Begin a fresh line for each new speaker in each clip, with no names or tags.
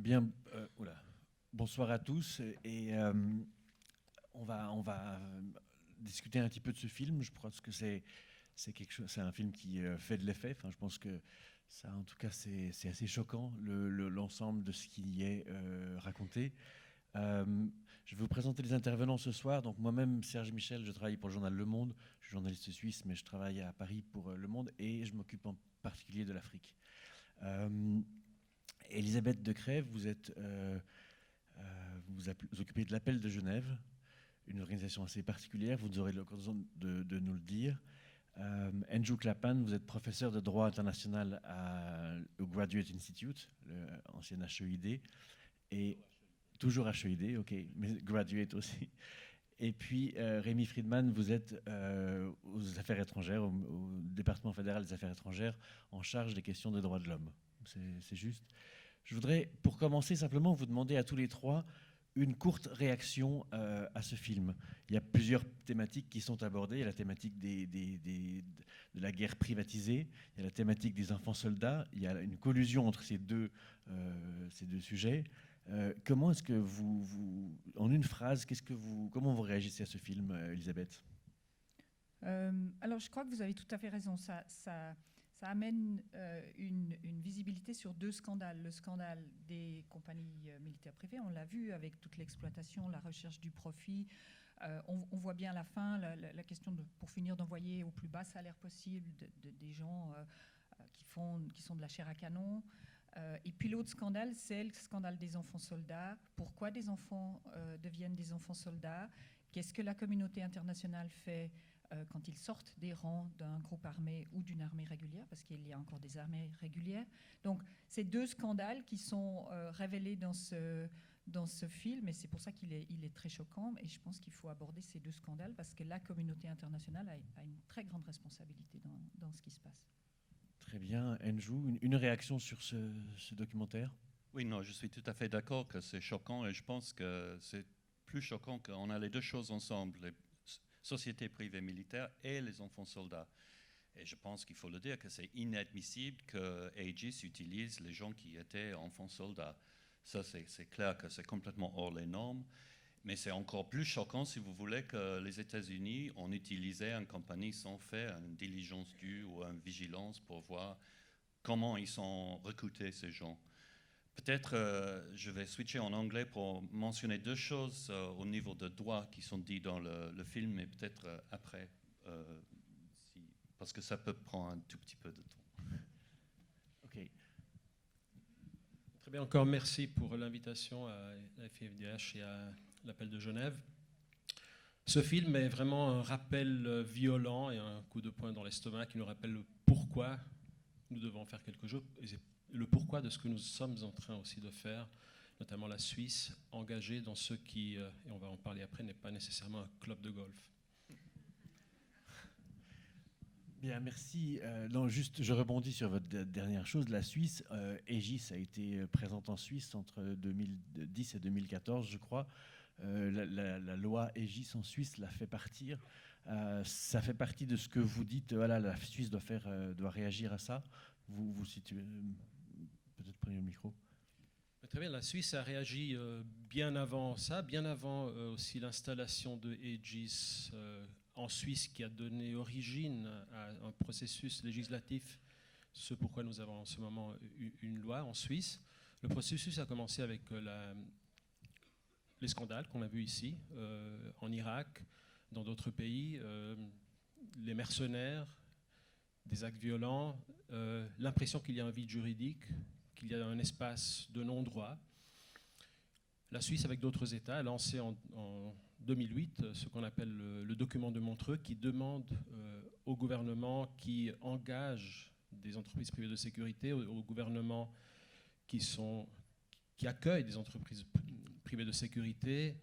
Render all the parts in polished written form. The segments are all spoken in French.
Bien, bonsoir à tous. Et on va discuter un petit peu de ce film. Je pense que c'est quelque chose, c'est un film qui fait de l'effet. Enfin, je pense que ça, en tout cas, c'est assez choquant l'ensemble de ce qui y est raconté. Je vais vous présenter les intervenants ce soir. Donc moi-même, Serge Michel, je travaille pour le journal Le Monde. Je suis journaliste suisse, mais je travaille à Paris pour Le Monde et je m'occupe en particulier de l'Afrique. Elisabeth de Crève, vous vous occupez de l'Appel de Genève, une organisation assez particulière, vous aurez l'occasion de nous le dire. Andrew Clapham, vous êtes professeur de droit international au Graduate Institute, l'ancienne HEID, et toujours HEID, ok, mais Graduate aussi. Et puis Rémi Friedman, vous êtes aux affaires étrangères, au département fédéral des affaires étrangères, en charge des questions des droits de l'homme. C'est juste. Je voudrais, pour commencer, simplement vous demander à tous les trois une courte réaction à ce film. Il y a plusieurs thématiques qui sont abordées. Il y a la thématique de la guerre privatisée, il y a la thématique des enfants soldats, il y a une collusion entre ces deux sujets. Comment est-ce que en une phrase, comment vous réagissez à ce film, Elisabeth ?
Alors, je crois que vous avez tout à fait raison. Ça amène une visibilité sur deux scandales. Le scandale des compagnies militaires privées, on l'a vu avec toute l'exploitation, la recherche du profit. On voit bien à la fin la question pour finir d'envoyer au plus bas salaire possible des gens qui sont de la chair à canon. Et puis l'autre scandale, c'est le scandale des enfants soldats. Pourquoi des enfants deviennent des enfants soldats ? Qu'est-ce que la communauté internationale fait quand ils sortent des rangs d'un groupe armé ou d'une armée régulière, parce qu'il y a encore des armées régulières. Donc, c'est deux scandales qui sont révélés dans ce film, et c'est pour ça qu'il est très choquant, et je pense qu'il faut aborder ces deux scandales, parce que la communauté internationale a une très grande responsabilité dans ce qui se passe.
Très bien. Andrew, une réaction sur ce documentaire ?
Oui, non, je suis tout à fait d'accord que c'est choquant, et je pense que c'est plus choquant qu'on a les deux choses ensemble, les sociétés privées militaires et les enfants soldats. Et je pense qu'il faut le dire que c'est inadmissible que Aegis utilise les gens qui étaient enfants soldats. Ça, c'est clair que c'est complètement hors les normes. Mais c'est encore plus choquant, si vous voulez, que les États-Unis ont utilisé une compagnie sans faire une diligence due ou une vigilance pour voir comment ils sont recrutés, ces gens. Peut-être je vais switcher en anglais pour mentionner deux choses au niveau de droit qui sont dites dans le film, mais peut-être après, parce que ça peut prendre un tout petit peu de temps.
Ok.
Très bien, encore merci pour l'invitation à la FIFDH et à l'Appel de Genève. Ce film est vraiment un rappel violent et un coup de poing dans l'estomac qui nous rappelle le pourquoi nous devons faire quelque chose, et le pourquoi de ce que nous sommes en train aussi de faire, notamment la Suisse, engagée dans ce qui, et on va en parler après, n'est pas nécessairement un club de golf.
Bien, merci. Non, juste, je rebondis sur votre dernière chose. La Suisse, Aegis a été présente en Suisse entre 2010 et 2014, je crois. La loi Aegis en Suisse l'a fait partir. Ça fait partie de ce que vous dites. Voilà, la Suisse doit réagir à ça. Vous situez. Peut-être prenez le micro.
Très bien, la Suisse a réagi bien avant ça, bien avant aussi l'installation de Aegis en Suisse, qui a donné origine à un processus législatif, ce pourquoi nous avons en ce moment une loi en Suisse. Le processus a commencé avec les scandales qu'on a vus ici, en Irak, dans d'autres pays, les mercenaires, des actes violents, l'impression qu'il y a un vide juridique, qu'il y a un espace de non-droit. La Suisse, avec d'autres États, a lancé en 2008 ce qu'on appelle le document de Montreux, qui demande au gouvernement qui engage des entreprises privées de sécurité, au gouvernement qui accueille des entreprises privées de sécurité,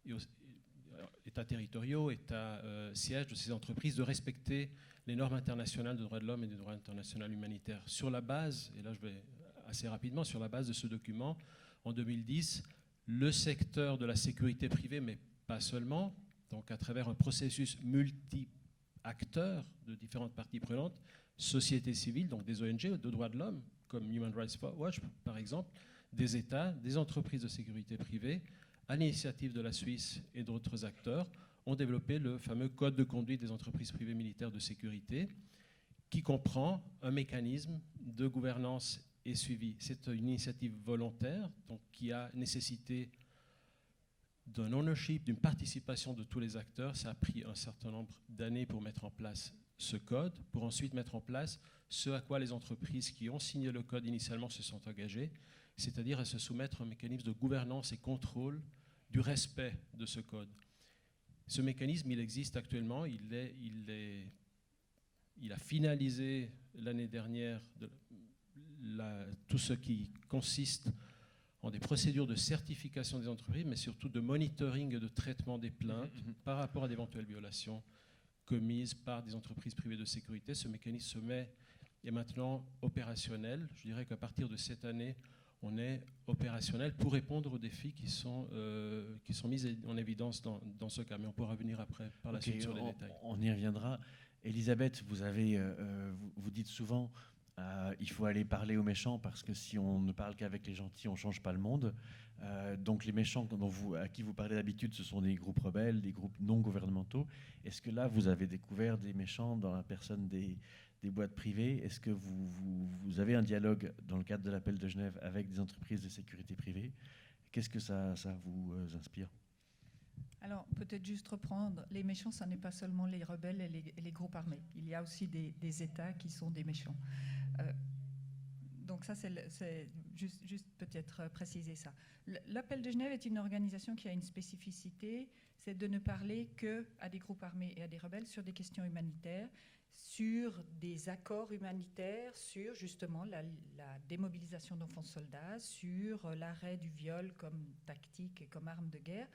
et aux États territoriaux, États sièges de ces entreprises, de respecter les normes internationales de droits de l'homme et des droits internationaux humanitaires. Sur la base, et là je vais assez rapidement, sur la base de ce document, en 2010, le secteur de la sécurité privée, mais pas seulement, donc à travers un processus multi-acteurs de différentes parties prenantes, société civile, donc des ONG de droits de l'homme, comme Human Rights Watch par exemple, des États, des entreprises de sécurité privée, à l'initiative de la Suisse et d'autres acteurs, ont développé le fameux Code de conduite des entreprises privées militaires de sécurité, qui comprend un mécanisme de gouvernance et suivi. C'est une initiative volontaire, donc, qui a nécessité d'un ownership, d'une participation de tous les acteurs. Ça a pris un certain nombre d'années pour mettre en place ce code, pour ensuite mettre en place ce à quoi les entreprises qui ont signé le code initialement se sont engagées, c'est-à-dire à se soumettre à un mécanisme de gouvernance et contrôle du respect de ce code. Ce mécanisme, il existe actuellement, il a finalisé l'année dernière tout ce qui consiste en des procédures de certification des entreprises, mais surtout de monitoring et de traitement des plaintes par rapport à d'éventuelles violations commises par des entreprises privées de sécurité. Ce mécanisme est maintenant opérationnel. Je dirais qu'à partir de cette année, on est opérationnel pour répondre aux défis qui sont mis en évidence dans ce cas. Mais on pourra venir après par la suite sur les détails.
On y reviendra. Elisabeth, vous dites souvent il faut aller parler aux méchants parce que si on ne parle qu'avec les gentils, on ne change pas le monde. Donc les méchants à qui vous parlez d'habitude, ce sont des groupes rebelles, des groupes non gouvernementaux. Est-ce que là, vous avez découvert des méchants dans la personne des boîtes privées? Est-ce que vous avez un dialogue dans le cadre de l'appel de Genève avec des entreprises de sécurité privée? Qu'est-ce que ça vous inspire?
Alors, peut-être juste reprendre, les méchants, ça n'est pas seulement les rebelles et les groupes armés. Il y a aussi des États qui sont des méchants. Donc ça, c'est juste peut-être préciser ça. L'appel de Genève est une organisation qui a une spécificité, c'est de ne parler qu'à des groupes armés et à des rebelles sur des questions humanitaires, sur des accords humanitaires, sur justement la démobilisation d'enfants soldats, sur l'arrêt du viol comme tactique et comme arme de guerre.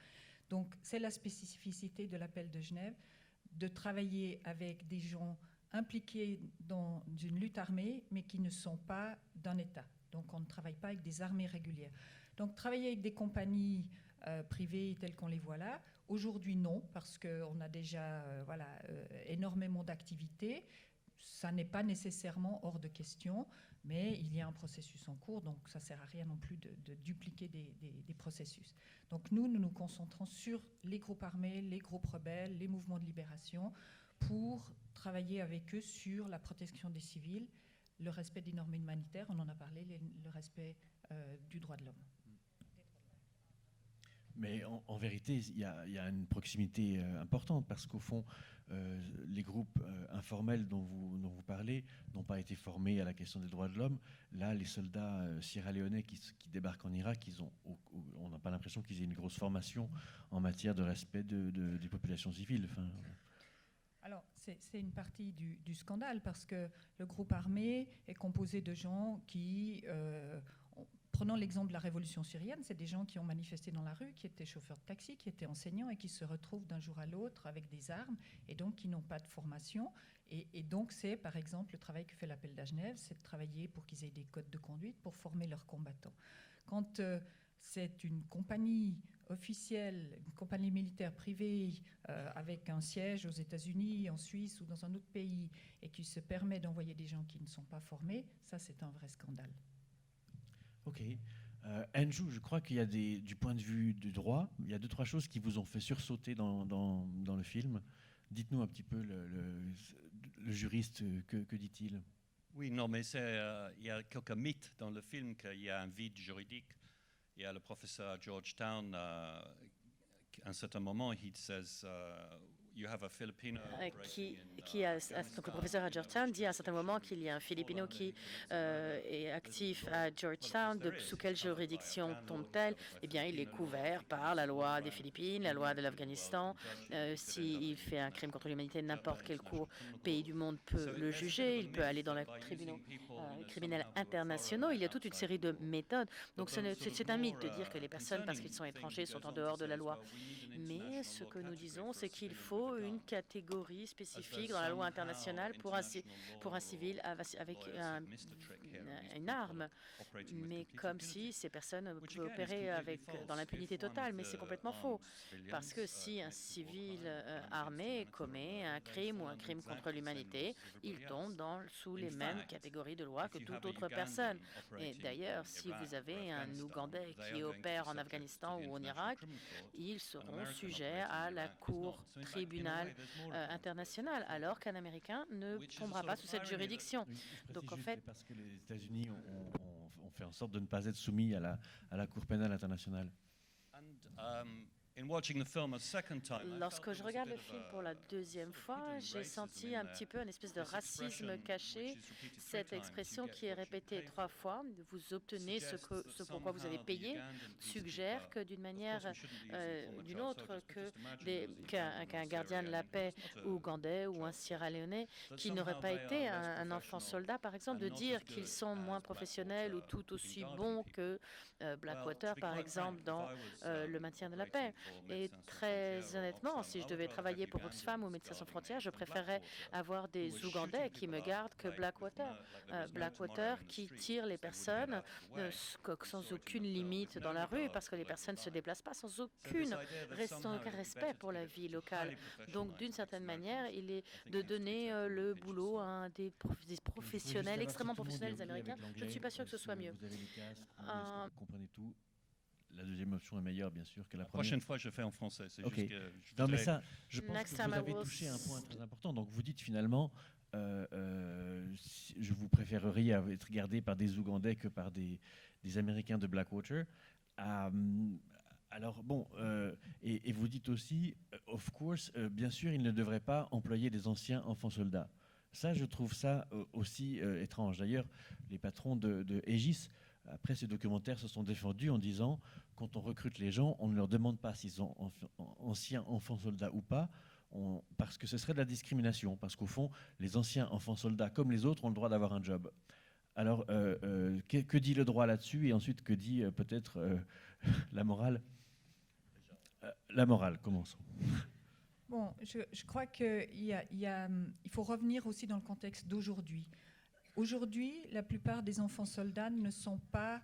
Donc c'est la spécificité de l'appel de Genève, de travailler avec des gens impliqués dans une lutte armée, mais qui ne sont pas d'un État. Donc on ne travaille pas avec des armées régulières. Donc travailler avec des compagnies privées telles qu'on les voit là, aujourd'hui non, parce qu'on a déjà énormément d'activités. Ça n'est pas nécessairement hors de question, mais il y a un processus en cours, donc ça ne sert à rien non plus de dupliquer des processus. Donc nous nous concentrons sur les groupes armés, les groupes rebelles, les mouvements de libération, pour travailler avec eux sur la protection des civils, le respect des normes humanitaires, on en a parlé, le respect du droit de l'homme.
Mais en vérité, il y a une proximité importante parce qu'au fond, les groupes informels dont vous parlez n'ont pas été formés à la question des droits de l'homme. Là, les soldats sierra-léonais qui débarquent en Irak, on n'a pas l'impression qu'ils aient une grosse formation en matière de respect des populations civiles.
Alors, c'est une partie du scandale parce que le groupe armé est composé de gens qui... Prenons l'exemple de la révolution syrienne, c'est des gens qui ont manifesté dans la rue, qui étaient chauffeurs de taxi, qui étaient enseignants et qui se retrouvent d'un jour à l'autre avec des armes et donc qui n'ont pas de formation. Et donc c'est par exemple le travail que fait l'appel de Genève, c'est de travailler pour qu'ils aient des codes de conduite pour former leurs combattants. Quand c'est une compagnie officielle, une compagnie militaire privée avec un siège aux États-Unis, en Suisse ou dans un autre pays et qui se permet d'envoyer des gens qui ne sont pas formés, ça c'est un vrai scandale.
Ok. Andrew, je crois qu'il y a du point de vue du droit, il y a 2-3 choses qui vous ont fait sursauter dans le film. Dites-nous un petit peu, le juriste, que dit-il?
Oui, non, mais il y a quelques mythes dans le film qu'il y a un vide juridique. Il y a le professeur à Georgetown, à un certain moment, il says, you have a Filipino
donc le professeur à Georgetown dit à un certain moment qu'il y a un Filipino qui est actif à Georgetown. Sous quelle juridiction tombe-t-elle? Eh bien, il est couvert par la loi des Philippines, la loi de l'Afghanistan. S'il fait un crime contre l'humanité, n'importe quel pays du monde peut le juger. Il peut aller dans les tribunaux criminels internationaux. Il y a toute une série de méthodes. Donc c'est un mythe de dire que les personnes, parce qu'ils sont étrangers, sont en dehors de la loi. Mais ce que nous disons, c'est qu'il faut faut une catégorie spécifique dans la loi internationale pour un civil avec une arme, mais comme si ces personnes pouvaient opérer dans l'impunité totale. Mais c'est complètement faux, parce que si un civil armé commet un crime ou un crime contre l'humanité, il tombe sous les mêmes catégories de loi que toute autre personne. Et d'ailleurs, si vous avez un Ougandais qui opère en Afghanistan ou en Irak, ils seront sujets à la Cour tribunal internationale, alors qu'un Américain ne tombera pas sous cette juridiction.
Donc en fait, parce que les États-Unis ont fait en sorte de ne pas être soumis à la Cour pénale internationale.
Lorsque je regarde le film pour la deuxième fois, j'ai senti un petit peu une espèce de racisme caché. Cette expression qui est répétée 3 fois, vous obtenez ce pourquoi vous avez payé, suggère que d'une manière ou d'une autre, qu'un gardien de la paix ougandais ou un Sierra-Léonais qui n'aurait pas été un enfant soldat, par exemple, de dire qu'ils sont moins professionnels ou tout aussi bons que Blackwater, par exemple, dans le maintien de la paix. Et très honnêtement, si je devais travailler pour Oxfam ou Médecins sans frontières, je préférerais avoir des Ougandais qui me gardent que Blackwater. Blackwater qui tire les personnes sans aucune limite dans la rue, parce que les personnes ne se déplacent pas sans aucun respect pour la vie locale. Donc, d'une certaine manière, il est de donner le boulot à des professionnels, extrêmement professionnels américains. Je ne suis pas sûre que ce soit mieux.
Vous avez les casques, vous comprenez tout. La deuxième option est meilleure, bien sûr, que la première.
Prochaine fois, je fais en français. C'est
juste
que
non, mais ça, je pense que vous avez touché un point très important. Donc, vous dites finalement, je vous préféreriez être gardé par des Ougandais que par des Américains de Blackwater. Alors, bon, et vous dites aussi, of course, bien sûr, ils ne devraient pas employer des anciens enfants soldats. Ça, je trouve ça aussi étrange. D'ailleurs, les patrons de Aegis, après ces documentaires, se sont défendus en disant, quand on recrute les gens, on ne leur demande pas s'ils sont anciens enfants soldats ou pas, parce que ce serait de la discrimination, parce qu'au fond, les anciens enfants soldats, comme les autres, ont le droit d'avoir un job. Alors, que dit le droit là-dessus? Et ensuite, que dit peut-être la morale? La morale, commençons.
Bon, je crois qu'il faut revenir aussi dans le contexte d'aujourd'hui. Aujourd'hui, la plupart des enfants soldats ne sont pas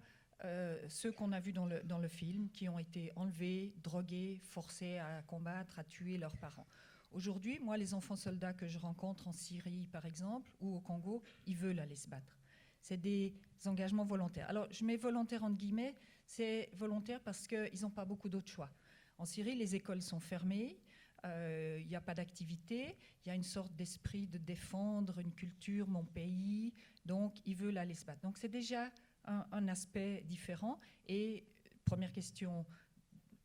ceux qu'on a vus dans le film, qui ont été enlevés, drogués, forcés à combattre, à tuer leurs parents. Aujourd'hui, moi, les enfants soldats que je rencontre en Syrie, par exemple, ou au Congo, ils veulent aller se battre. C'est des engagements volontaires. Alors, je mets volontaire entre guillemets, c'est volontaire parce qu'ils n'ont pas beaucoup d'autres choix. En Syrie, les écoles sont fermées. Il n'y a pas d'activité, il y a une sorte d'esprit de défendre une culture, mon pays, donc ils veulent aller se battre. Donc c'est déjà un aspect différent. Et première question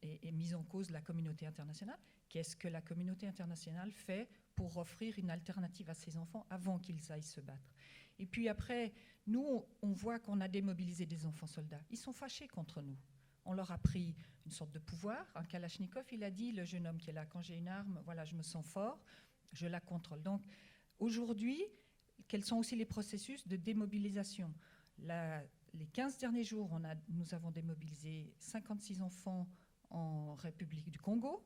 est mise en cause la communauté internationale. Qu'est-ce que la communauté internationale fait pour offrir une alternative à ces enfants avant qu'ils aillent se battre? Et puis après, nous, on voit qu'on a démobilisé des enfants soldats. Ils sont fâchés contre nous. On leur a pris une sorte de pouvoir. Un Kalachnikov, il a dit, le jeune homme qui est là, quand j'ai une arme, voilà, je me sens fort, je la contrôle. Donc, aujourd'hui, quels sont aussi les processus de démobilisation? Les 15 derniers jours, nous avons démobilisé 56 enfants en République du Congo.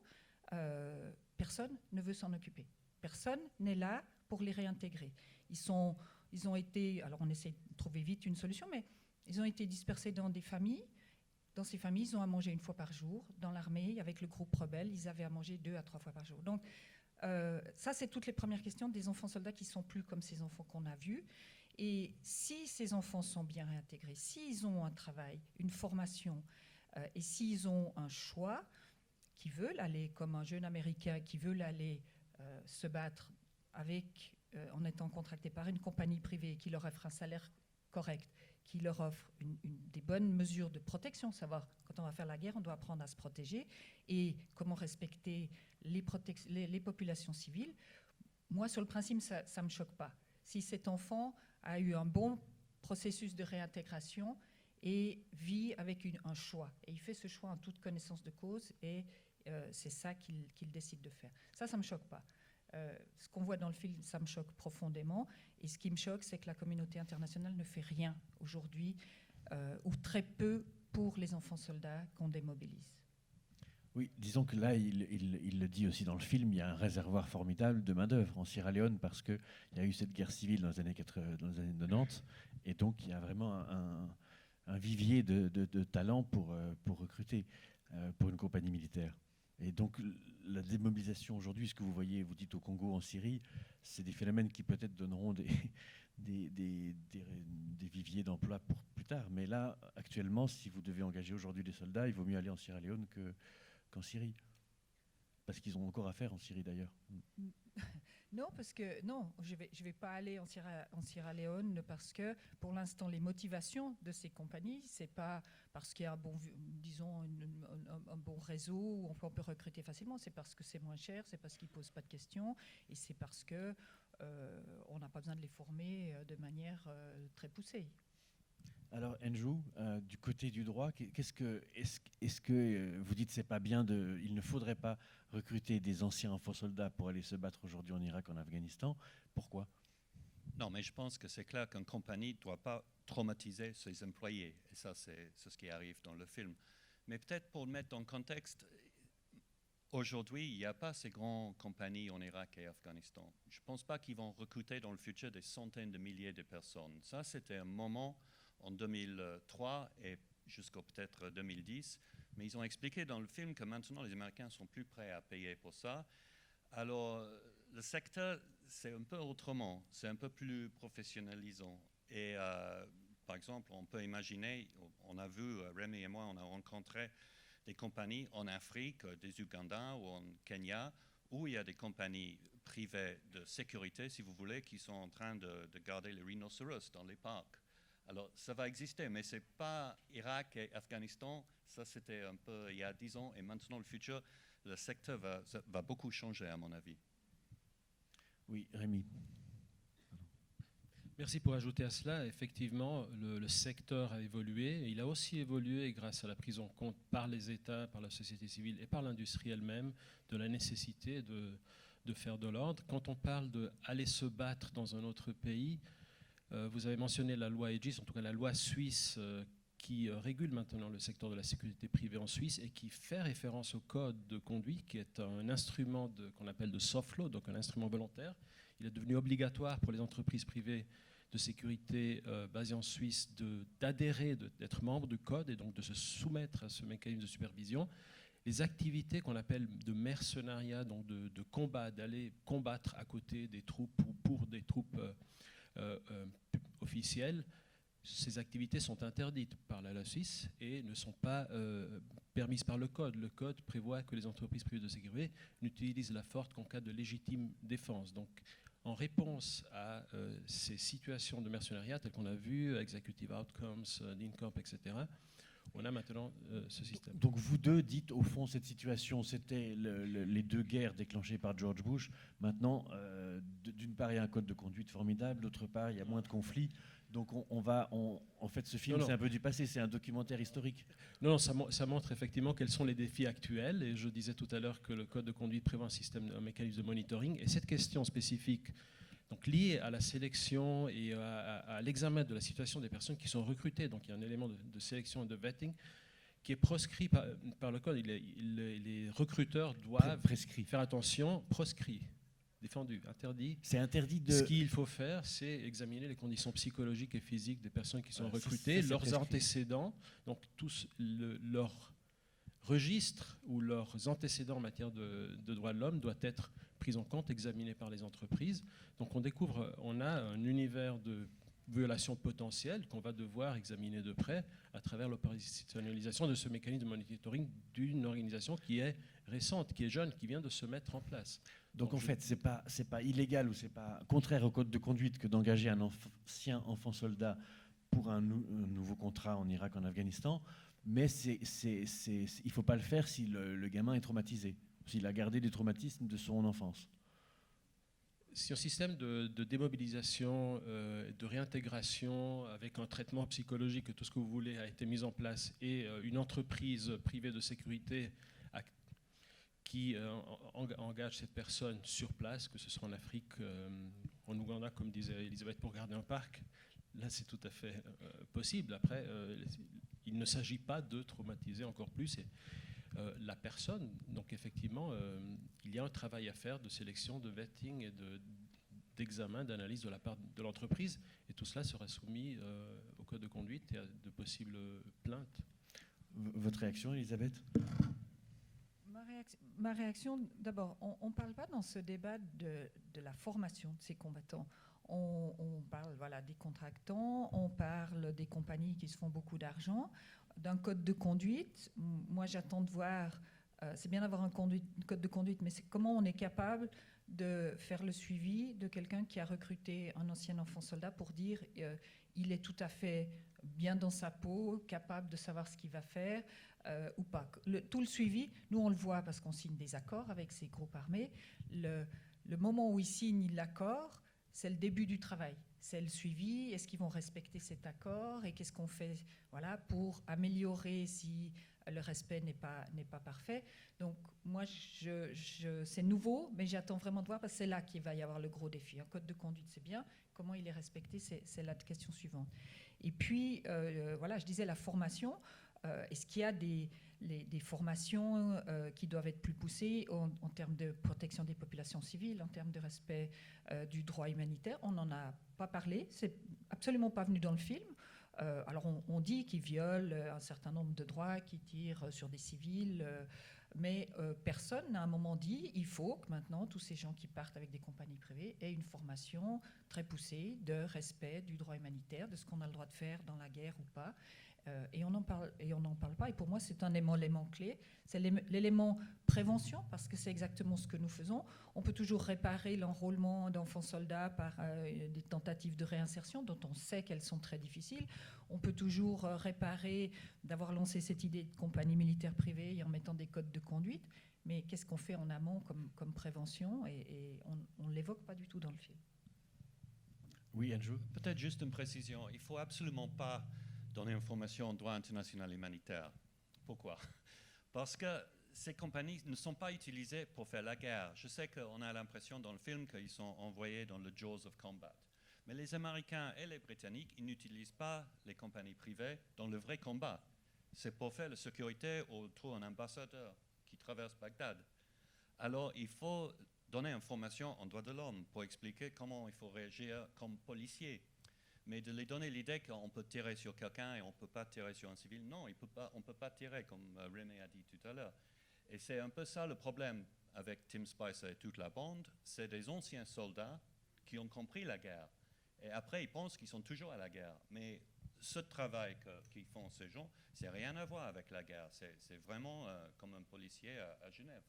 Personne ne veut s'en occuper. Personne n'est là pour les réintégrer. Ils ont été, alors on essaie de trouver vite une solution, mais ils ont été dispersés dans des familles. Dans ces familles, ils ont à manger 1 fois par jour. Dans l'armée, avec le groupe rebelle, ils avaient à manger 2 à 3 fois par jour. Donc, ça, c'est toutes les premières questions des enfants soldats qui ne sont plus comme ces enfants qu'on a vus. Et si ces enfants sont bien réintégrés, s'ils ont un travail, une formation, et s'ils ont un choix, qui veulent aller, comme un jeune Américain qui veut aller se battre en étant contracté par une compagnie privée qui leur offre un salaire correct, qui leur offre des bonnes mesures de protection, savoir quand on va faire la guerre, on doit apprendre à se protéger et comment respecter les populations civiles. Moi, sur le principe, ça ne me choque pas. Si cet enfant a eu un bon processus de réintégration et vit avec un choix, et il fait ce choix en toute connaissance de cause, et c'est ça qu'il décide de faire. Ça ne me choque pas. Ce qu'on voit dans le film, ça me choque profondément. Et ce qui me choque, c'est que la communauté internationale ne fait rien aujourd'hui, ou très peu, pour les enfants soldats qu'on démobilise.
Oui, disons que là, il le dit aussi dans le film, il y a un réservoir formidable de main-d'œuvre en Sierra Leone parce qu'il y a eu cette guerre civile dans les années 90, et donc il y a vraiment un vivier de talents pour recruter pour une compagnie militaire. Et donc la démobilisation aujourd'hui, ce que vous voyez, vous dites au Congo, en Syrie, c'est des phénomènes qui peut-être donneront des viviers d'emploi pour plus tard. Mais là, actuellement, si vous devez engager aujourd'hui des soldats, il vaut mieux aller en Sierra Leone qu'en Syrie. Parce qu'ils ont encore à faire en Syrie d'ailleurs.
Non, parce que non, je vais pas aller en Sierra Leone parce que pour l'instant les motivations de ces compagnies, c'est pas parce qu'il y a un bon, disons, un bon réseau où on peut recruter facilement, c'est parce que c'est moins cher, c'est parce qu'ils posent pas de questions et c'est parce que on n'a pas besoin de les former de manière très poussée.
Alors Andrew, du côté du droit, est-ce que vous dites c'est pas bien il ne faudrait pas recruter des anciens enfants soldats pour aller se battre aujourd'hui en Irak, en Afghanistan? Pourquoi?
Non, mais je pense que c'est clair qu'une compagnie ne doit pas traumatiser ses employés. Et ça, c'est ce qui arrive dans le film. Mais peut-être pour le mettre dans le contexte, aujourd'hui, il n'y a pas ces grandes compagnies en Irak et Afghanistan. Je ne pense pas qu'ils vont recruter dans le futur des centaines de milliers de personnes. Ça, c'était un moment en 2003 et jusqu'au peut-être 2010. Mais ils ont expliqué dans le film que maintenant les Américains sont plus prêts à payer pour ça. Alors le secteur, c'est un peu autrement, c'est un peu plus professionnalisant. Et par exemple, on peut imaginer, on a vu, Rémi et moi, on a rencontré des compagnies en Afrique, des Ougandais ou en Kenya, où il y a des compagnies privées de sécurité, si vous voulez, qui sont en train de garder les rhinocéros dans les parcs. Alors, ça va exister, mais ce n'est pas Irak et Afghanistan. Ça, c'était un peu il y a 10 ans. Et maintenant, le futur, le secteur va beaucoup changer, à mon avis.
Oui, Rémi.
Merci pour ajouter à cela. Effectivement, le secteur a évolué. Et il a aussi évolué grâce à la prise en compte par les États, par la société civile et par l'industrie elle-même de la nécessité de faire de l'ordre. Quand on parle d'aller se battre dans un autre pays, vous avez mentionné la loi Aegis, en tout cas la loi suisse qui régule maintenant le secteur de la sécurité privée en Suisse et qui fait référence au code de conduite, qui est un instrument qu'on appelle de soft law, donc un instrument volontaire. Il est devenu obligatoire pour les entreprises privées de sécurité basées en Suisse d'adhérer, d'être membre du code et donc de se soumettre à ce mécanisme de supervision. Les activités qu'on appelle de mercenariat, donc de combat, d'aller combattre à côté des troupes ou pour des troupes officielles, ces activités sont interdites par la loi suisse et ne sont pas permises par le code. Le code prévoit que les entreprises privées de sécurité n'utilisent la force qu'en cas de légitime défense. Donc, en réponse à ces situations de mercenariat telles qu'on a vu, Executive Outcomes, DINCOMP, etc., on a maintenant ce système.
Donc vous deux dites, au fond, cette situation, c'était les deux guerres déclenchées par George Bush. Maintenant, d'une part, il y a un code de conduite formidable, d'autre part, il y a moins de conflits. Donc en fait, ce film, c'est un peu du passé, c'est un documentaire historique.
Non, ça montre effectivement quels sont les défis actuels. Et je disais tout à l'heure que le code de conduite prévoit un mécanisme de monitoring. Et cette question spécifique, donc liée à la sélection et à l'examen de la situation des personnes qui sont recrutées, donc il y a un élément de sélection et de vetting qui est proscrit par le code. Les recruteurs doivent faire attention, proscrit. Défendu, interdit.
C'est interdit de...
Ce qu'il faut faire, c'est examiner les conditions psychologiques et physiques des personnes qui sont recrutées, leurs antécédents, donc tous leur registre ou leurs antécédents en matière de droits de l'homme doit être pris en compte, examiné par les entreprises. Donc on a un univers de violations potentielles qu'on va devoir examiner de près à travers l'opérationnalisation de ce mécanisme de monitoring d'une organisation qui est récente, qui est jeune, qui vient de se mettre en place.
Donc en fait, c'est pas illégal ou c'est pas contraire au code de conduite que d'engager un ancien enfant soldat pour un nouveau contrat en Irak, en Afghanistan, mais il faut pas le faire si le gamin est traumatisé, s'il a gardé des traumatismes de son enfance.
Si un système de démobilisation, de réintégration avec un traitement psychologique, tout ce que vous voulez, a été mis en place et une entreprise privée de sécurité qui engage cette personne sur place, que ce soit en Afrique, en Ouganda, comme disait Elisabeth, pour garder un parc, là c'est tout à fait possible. Après, il ne s'agit pas de traumatiser encore plus. la personne. Donc effectivement, il y a un travail à faire de sélection, de vetting et d'examen, d'analyse de la part de l'entreprise. Et tout cela sera soumis au code de conduite et à de possibles plaintes.
Votre réaction, Elisabeth?
Ma réaction, d'abord, on ne parle pas dans ce débat de la formation de ces combattants. On parle des contractants, on parle des compagnies qui se font beaucoup d'argent, d'un code de conduite. Moi, j'attends de voir, c'est bien d'avoir un code de conduite, mais c'est comment on est capable de faire le suivi de quelqu'un qui a recruté un ancien enfant soldat pour dire il est tout à fait bien dans sa peau, capable de savoir ce qu'il va faire ou pas. Tout le suivi, nous on le voit parce qu'on signe des accords avec ces groupes armés. Le moment où ils signent l'accord, c'est le début du travail. C'est le suivi. Est-ce qu'ils vont respecter cet accord? Et qu'est-ce qu'on fait pour améliorer si le respect n'est pas parfait? Donc, moi, c'est nouveau, mais j'attends vraiment de voir parce que c'est là qu'il va y avoir le gros défi. Un code de conduite, c'est bien. Comment il est respecté, c'est la question suivante. Et puis, je disais la formation. Est-ce qu'il y a des formations qui doivent être plus poussées en termes de protection des populations civiles, en termes de respect du droit humanitaire? On n'en a pas parlé, c'est absolument pas venu dans le film. Alors on dit qu'ils violent un certain nombre de droits, qu'ils tirent sur des civils, mais personne n'a à un moment dit il faut que maintenant tous ces gens qui partent avec des compagnies privées aient une formation très poussée de respect du droit humanitaire, de ce qu'on a le droit de faire dans la guerre ou pas. Et on n'en parle pas. Et pour moi, c'est un élément clé. C'est l'élément prévention, parce que c'est exactement ce que nous faisons. On peut toujours réparer l'enrôlement d'enfants soldats par des tentatives de réinsertion, dont on sait qu'elles sont très difficiles. On peut toujours réparer d'avoir lancé cette idée de compagnie militaire privée en mettant des codes de conduite. Mais qu'est-ce qu'on fait en amont comme prévention? Et on ne l'évoque pas du tout dans le film.
Oui, Andrew?
Peut-être juste une précision. Il ne faut absolument pas donner une formation en droit international humanitaire. Pourquoi? Parce que ces compagnies ne sont pas utilisées pour faire la guerre. Je sais qu'on a l'impression dans le film qu'ils sont envoyés dans le jaws of combat. Mais les Américains et les Britanniques, ils n'utilisent pas les compagnies privées dans le vrai combat. C'est pour faire la sécurité autour d'un ambassadeur qui traverse Bagdad. Alors, il faut donner une formation en droit de l'homme pour expliquer comment il faut réagir comme policier. Mais de lui donner l'idée qu'on peut tirer sur quelqu'un et on ne peut pas tirer sur un civil, non, on ne peut pas tirer, comme René a dit tout à l'heure. Et c'est un peu ça le problème avec Tim Spicer et toute la bande. C'est des anciens soldats qui ont compris la guerre. Et après, ils pensent qu'ils sont toujours à la guerre. Mais ce travail qu'ils font ces gens, c'est rien à voir avec la guerre. C'est vraiment comme un policier à Genève.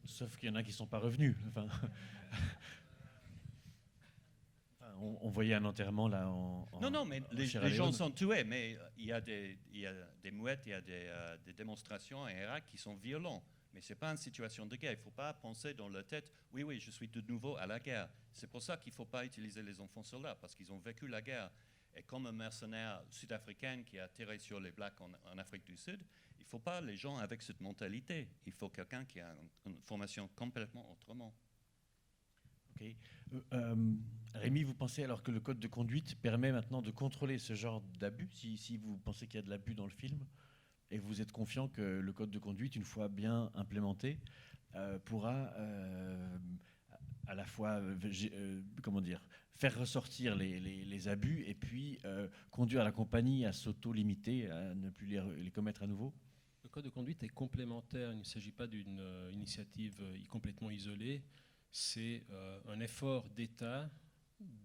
Sauf qu'il y en a qui ne sont pas revenus. Enfin, on voyait un enterrement là
Non, mais les gens sont tués, mais il y a des mouettes, il y a des démonstrations en Irak qui sont violentes. Mais ce n'est pas une situation de guerre. Il ne faut pas penser dans leur tête, oui, je suis de nouveau à la guerre. C'est pour ça qu'il ne faut pas utiliser les enfants soldats, parce qu'ils ont vécu la guerre. Et comme un mercenaire sud-africain qui a tiré sur les Blacks en Afrique du Sud, il ne faut pas les gens avec cette mentalité. Il faut quelqu'un qui a une formation complètement autrement.
Ok. Rémi, vous pensez alors que le code de conduite permet maintenant de contrôler ce genre d'abus, si vous pensez qu'il y a de l'abus dans le film, et vous êtes confiant que le code de conduite, une fois bien implémenté, pourra à la fois faire ressortir les abus et puis conduire la compagnie à s'auto-limiter, à ne plus les commettre à nouveau?
Le code de conduite est complémentaire. Il ne s'agit pas d'une initiative complètement isolée. C'est un effort d'État,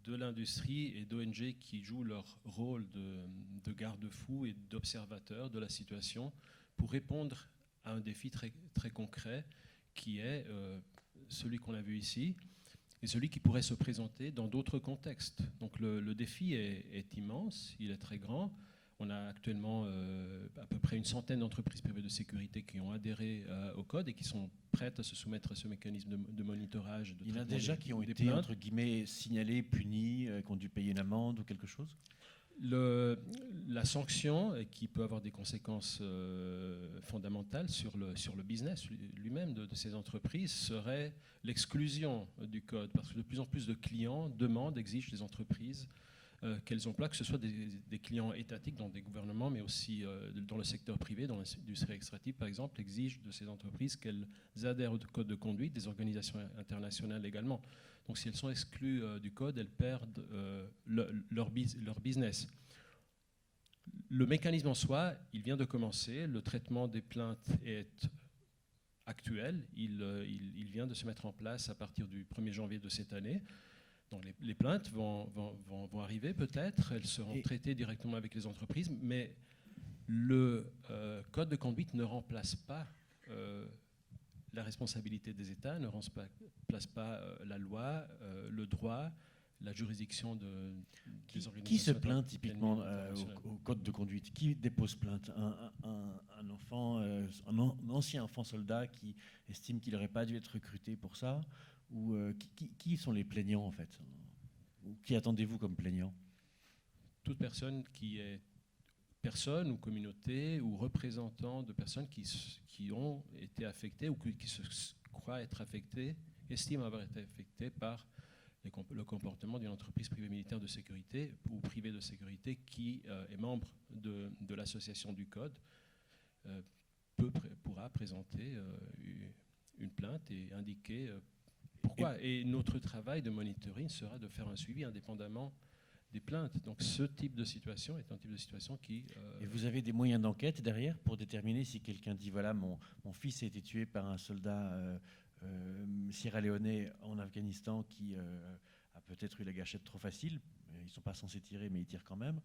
de l'industrie et d'ONG qui jouent leur rôle de garde-fous et d'observateurs de la situation pour répondre à un défi très, très concret qui est celui qu'on a vu ici et celui qui pourrait se présenter dans d'autres contextes. Donc le défi est immense, il est très grand. On a actuellement à peu près une centaine d'entreprises privées de sécurité qui ont adhéré au code et qui sont prêtes à se soumettre à ce mécanisme de monitorage.
Il y en a déjà qui ont été, entre guillemets, signalés, punis, qui ont dû payer une amende ou quelque chose?
La sanction, qui peut avoir des conséquences fondamentales sur le business lui-même de ces entreprises, serait l'exclusion du code. Parce que de plus en plus de clients demandent, exigent des entreprises qu'elles emploient, que ce soit des clients étatiques dans des gouvernements, mais aussi dans le secteur privé, dans l'industrie extractive par exemple, exigent de ces entreprises qu'elles adhèrent au code de conduite, des organisations internationales également. Donc si elles sont exclues du code, elles perdent leur business. Le mécanisme en soi, il vient de commencer. Le traitement des plaintes est actuel. Il vient de se mettre en place à partir du 1er janvier de cette année. Donc les plaintes vont arriver peut-être. Elles seront traitées directement avec les entreprises. Mais le code de conduite ne remplace pas la responsabilité des États, ne remplace pas la loi, le droit, la juridiction des organisations.
Qui se plaint typiquement au code de conduite? Qui dépose plainte? Un enfant, un ancien enfant soldat qui estime qu'il n'aurait pas dû être recruté pour ça? Ou qui sont les plaignants en fait? Ou qui attendez-vous comme plaignant?
Toute personne qui est personne ou communauté ou représentant de personnes qui ont été affectées ou qui se croient être affectées, estiment avoir été affectées par le comportement d'une entreprise privée militaire de sécurité ou privée de sécurité qui est membre de l'association du Code, pourra présenter une plainte et indiquer pourquoi. Et notre travail de monitoring sera de faire un suivi indépendamment des plaintes. Donc ce type de situation est un type de situation qui...
Et vous avez des moyens d'enquête derrière pour déterminer si quelqu'un dit, voilà, mon fils a été tué par un soldat sierra-léonais en Afghanistan qui a peut-être eu la gâchette trop facile. Ils ne sont pas censés tirer, mais ils tirent quand même.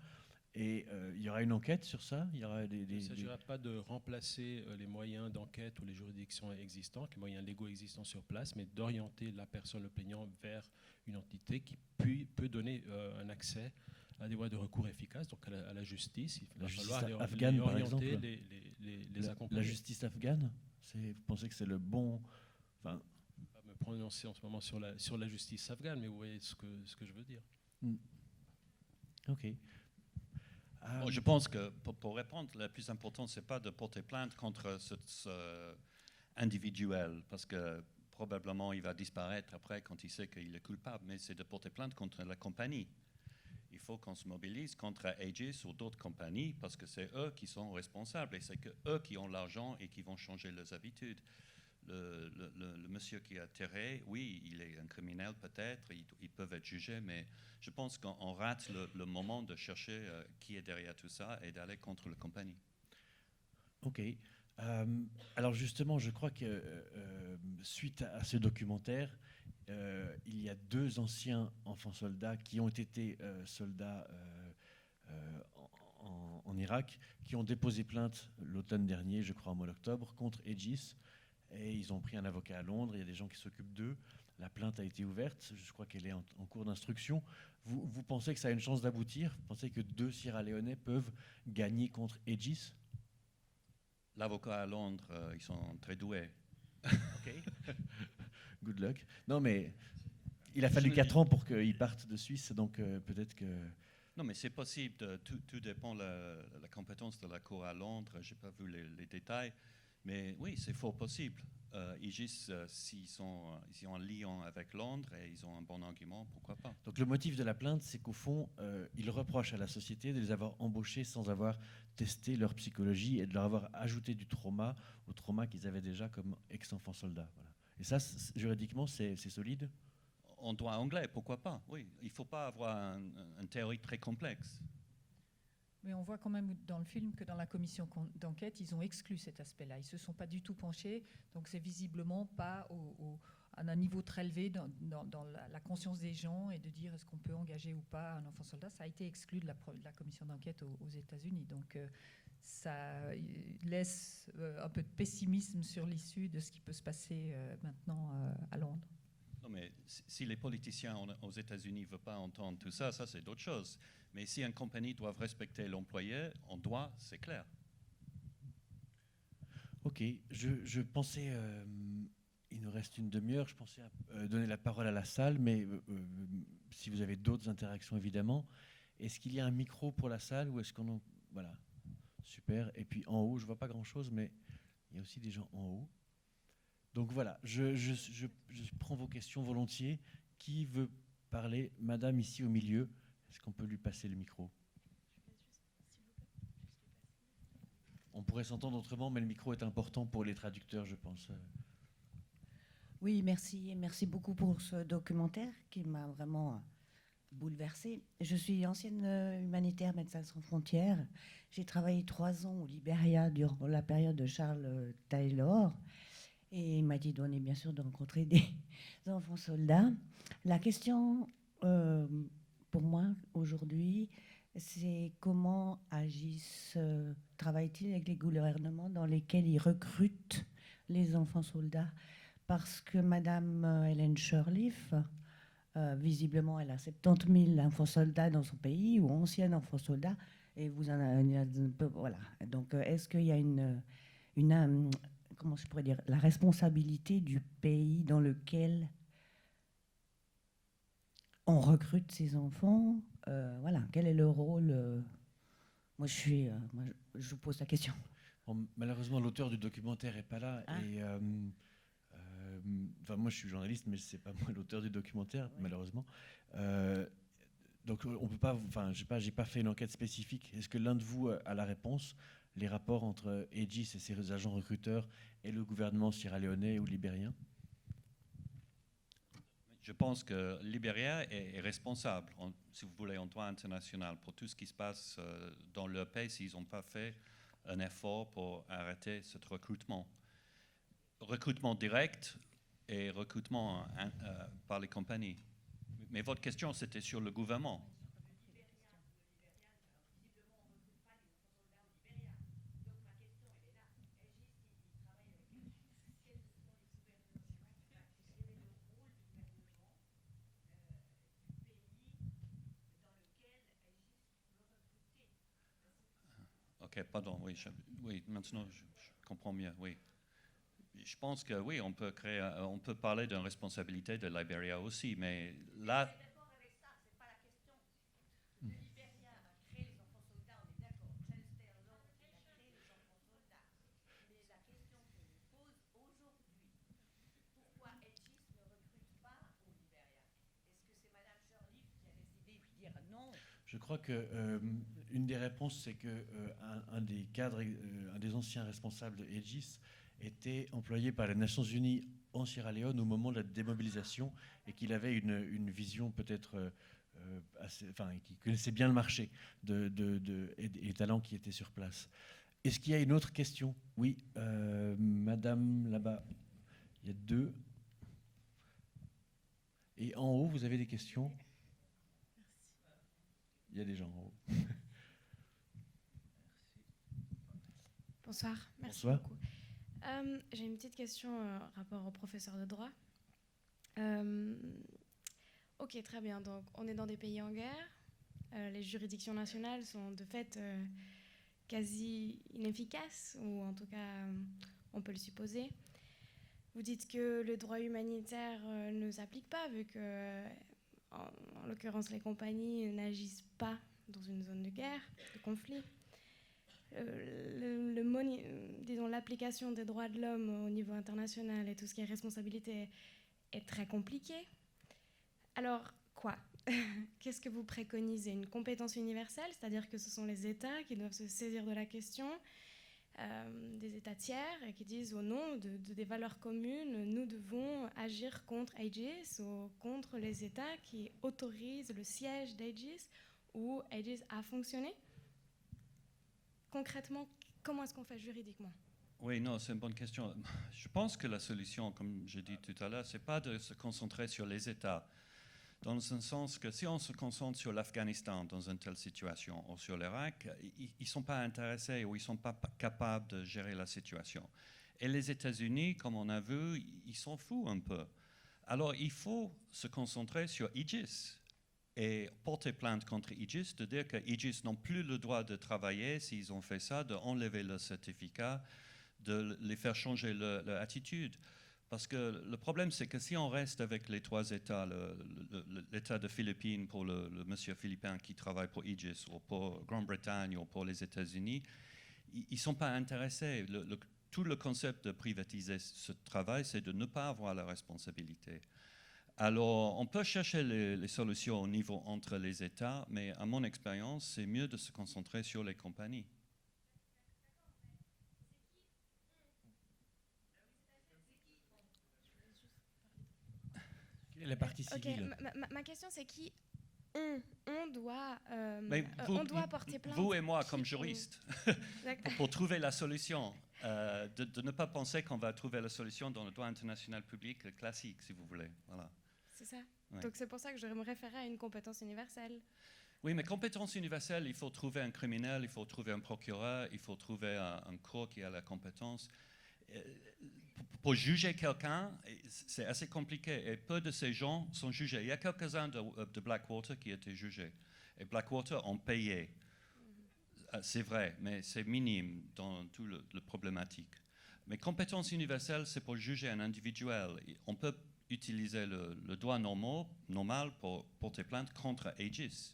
Et il y aura une enquête sur ça? Il ne
s'agira pas de remplacer les moyens d'enquête ou les juridictions existantes, les moyens légaux existants sur place, mais d'orienter la personne, le plaignant, vers une entité qui peut donner un accès à des voies de recours efficaces, donc à la justice. Il va falloir
afghane,
les
par
orienter,
exemple.
les accompagner.
La justice afghane? Vous pensez que c'est le bon...
Je ne vais pas me prononcer en ce moment sur la justice afghane, mais vous voyez ce que je veux dire.
OK.
Bon, je pense que pour répondre, le plus important, ce n'est pas de porter plainte contre ce individuel, parce que probablement il va disparaître après quand il sait qu'il est coupable, mais c'est de porter plainte contre la compagnie. Il faut qu'on se mobilise contre Aegis ou d'autres compagnies, parce que c'est eux qui sont responsables, et c'est eux qui ont l'argent et qui vont changer leurs habitudes. Le monsieur qui a tiré, oui, il est un criminel peut-être, ils peuvent être jugés, mais je pense qu'on rate le moment de chercher qui est derrière tout ça et d'aller contre la compagnie.
OK. Alors justement, je crois que suite à ce documentaire, il y a 2 anciens enfants soldats qui ont été soldats en Irak, qui ont déposé plainte l'automne dernier, je crois au mois d'octobre, contre Aegis. Et ils ont pris un avocat à Londres, il y a des gens qui s'occupent d'eux. La plainte a été ouverte, je crois qu'elle est en cours d'instruction. Vous pensez que ça a une chance d'aboutir? Vous pensez que 2 Sierra-Léonais peuvent gagner contre Aegis?
L'avocat à Londres, ils sont très doués.
OK. Good luck. Non, mais il a fallu 4 ans pour qu'ils partent de Suisse, donc peut-être que...
Non, mais c'est possible. Tout dépend de la compétence de la Cour à Londres. Je n'ai pas vu les détails. Mais oui, c'est fort possible. Aegis, s'ils sont en lien avec Londres et ils ont un bon argument, pourquoi pas?
Donc le motif de la plainte, c'est qu'au fond, ils reprochent à la société de les avoir embauchés sans avoir testé leur psychologie et de leur avoir ajouté du trauma au trauma qu'ils avaient déjà comme ex-enfants soldats. Voilà. Et ça, juridiquement, c'est solide?
En droit anglais, pourquoi pas? Oui, il ne faut pas avoir une théorie très complexe.
Mais on voit quand même dans le film que dans la commission d'enquête, ils ont exclu cet aspect-là. Ils ne se sont pas du tout penchés, donc c'est visiblement pas à un niveau très élevé dans la conscience des gens et de dire est-ce qu'on peut engager ou pas un enfant soldat. Ça a été exclu de la commission d'enquête aux États-Unis. Donc ça laisse un peu de pessimisme sur l'issue de ce qui peut se passer maintenant à Londres.
Non, mais si les politiciens aux États-Unis ne veulent pas entendre tout ça, ça c'est d'autres choses. Mais si une compagnie doit respecter l'employé, on doit, c'est clair.
OK. Je pensais, il nous reste une demi-heure, je pensais donner la parole à la salle, mais si vous avez d'autres interactions, évidemment. Est-ce qu'il y a un micro pour la salle ou est-ce qu'on en... Voilà, super. Et puis en haut, je ne vois pas grand-chose, mais il y a aussi des gens en haut. Donc voilà, je prends vos questions volontiers. Qui veut parler? Madame ici au milieu. Est-ce qu'on peut lui passer le micro? On pourrait s'entendre autrement, mais le micro est important pour les traducteurs, je pense.
Oui, merci. Merci beaucoup pour ce documentaire qui m'a vraiment bouleversée. Je suis ancienne humanitaire Médecins sans frontières. J'ai travaillé 3 ans au Libéria durant la période de Charles Taylor. Et il m'a dit bien sûr de rencontrer des enfants soldats. La question pour moi aujourd'hui, c'est comment travaillent-ils avec les gouvernements dans lesquels ils recrutent les enfants soldats? Parce que Madame Helen Sirleaf, visiblement, elle a 70 000 enfants soldats dans son pays, ou anciens enfants soldats, et vous en avez un peu, voilà. Donc, est-ce qu'il y a comment je pourrais dire, la responsabilité du pays dans lequel on recrute ces enfants? Voilà, quel est le rôle? Moi, je vous pose la question.
Bon, malheureusement, l'auteur du documentaire n'est pas là.
Ah.
Et, moi, je suis journaliste, mais c'est pas moi l'auteur du documentaire,
Ouais.
malheureusement. Donc, on peut pas. J'ai pas fait une enquête spécifique. Est-ce que l'un de vous a la réponse? Les rapports entre Aegis et ses agents recruteurs et le gouvernement sierra-léonais ou libérien?
Je pense que Libéria est responsable, si vous voulez, en droit international, pour tout ce qui se passe dans leur pays s'ils n'ont pas fait un effort pour arrêter ce recrutement. Recrutement direct et recrutement par les compagnies. Mais votre question, c'était sur le gouvernement. Ok, pardon, oui, maintenant je comprends mieux, oui. Je pense que oui, on peut parler d'une responsabilité de Liberia aussi, mais là.
Je crois que une des réponses, c'est que un des cadres, un des anciens responsables de Aegis était employé par les Nations Unies en Sierra Leone au moment de la démobilisation et qu'il avait une vision peut-être qui connaissait bien le marché et les talents qui étaient sur place. Est-ce qu'il y a une autre question? Oui, madame là-bas, il y a 2. Et en haut, vous avez des questions? Il y a des gens en haut.
Bonsoir, merci
Bonsoir.
beaucoup. J'ai une petite question rapport au professeur de droit. Ok, très bien. Donc, on est dans des pays en guerre. Les juridictions nationales sont de fait quasi inefficaces, ou en tout cas, on peut le supposer. Vous dites que le droit humanitaire ne s'applique pas, vu que, en l'occurrence, les compagnies n'agissent pas dans une zone de guerre, de conflit. Disons, l'application des droits de l'homme au niveau international et tout ce qui est responsabilité est très compliqué. Alors, quoi? Qu'est-ce que vous préconisez? Une compétence universelle, c'est-à-dire que ce sont les États qui doivent se saisir de la question, des États tiers, et qui disent au nom des valeurs communes, nous devons agir contre Aegis ou contre les États qui autorisent le siège d'Aegis où Aegis a fonctionné? Concrètement, comment est-ce qu'on fait juridiquement?
Oui, non, c'est une bonne question. Je pense que la solution, comme j'ai dit tout à l'heure, c'est pas de se concentrer sur les États, dans le sens que si on se concentre sur l'Afghanistan dans une telle situation, ou sur l'Irak, ils ne sont pas intéressés ou ils ne sont pas capables de gérer la situation. Et les États-Unis, comme on a vu, ils s'en foutent un peu. Alors, il faut se concentrer sur Aegis et porter plainte contre Aegis, de dire que Aegis n'ont plus le droit de travailler s'ils ont fait ça, d'enlever le certificat, de les faire changer leur attitude. Parce que le problème, c'est que si on reste avec les 3 États, l'État de Philippines pour le monsieur philippin qui travaille pour Aegis, ou pour Grande-Bretagne, ou pour les États-Unis, ils ne sont pas intéressés. Tout le concept de privatiser ce travail, c'est de ne pas avoir la responsabilité. Alors, on peut chercher les solutions au niveau entre les États, mais à mon expérience, c'est mieux de se concentrer sur les compagnies.
La partie
Ok,
civile.
ma question c'est qui on doit,
Mais
on doit porter plainte.
Vous et moi,
Qui
comme
on-
juristes,
D'accord.
pour trouver la solution, de ne pas penser qu'on va trouver la solution dans le droit international public classique, si vous voulez. Voilà.
C'est ça.
Ouais.
Donc c'est pour ça que je me référais à une compétence universelle.
Oui, mais compétence universelle, il faut trouver un criminel, il faut trouver un procureur, il faut trouver un cour qui a la compétence. Pour juger quelqu'un, c'est assez compliqué et peu de ces gens sont jugés. Il y a quelques-uns de Blackwater qui étaient jugés et Blackwater ont payé. C'est vrai, mais c'est minime dans tout le problématique. Mais compétence universelle, c'est pour juger un individuel. On peut utiliser le droit normal pour porter plainte contre Aegis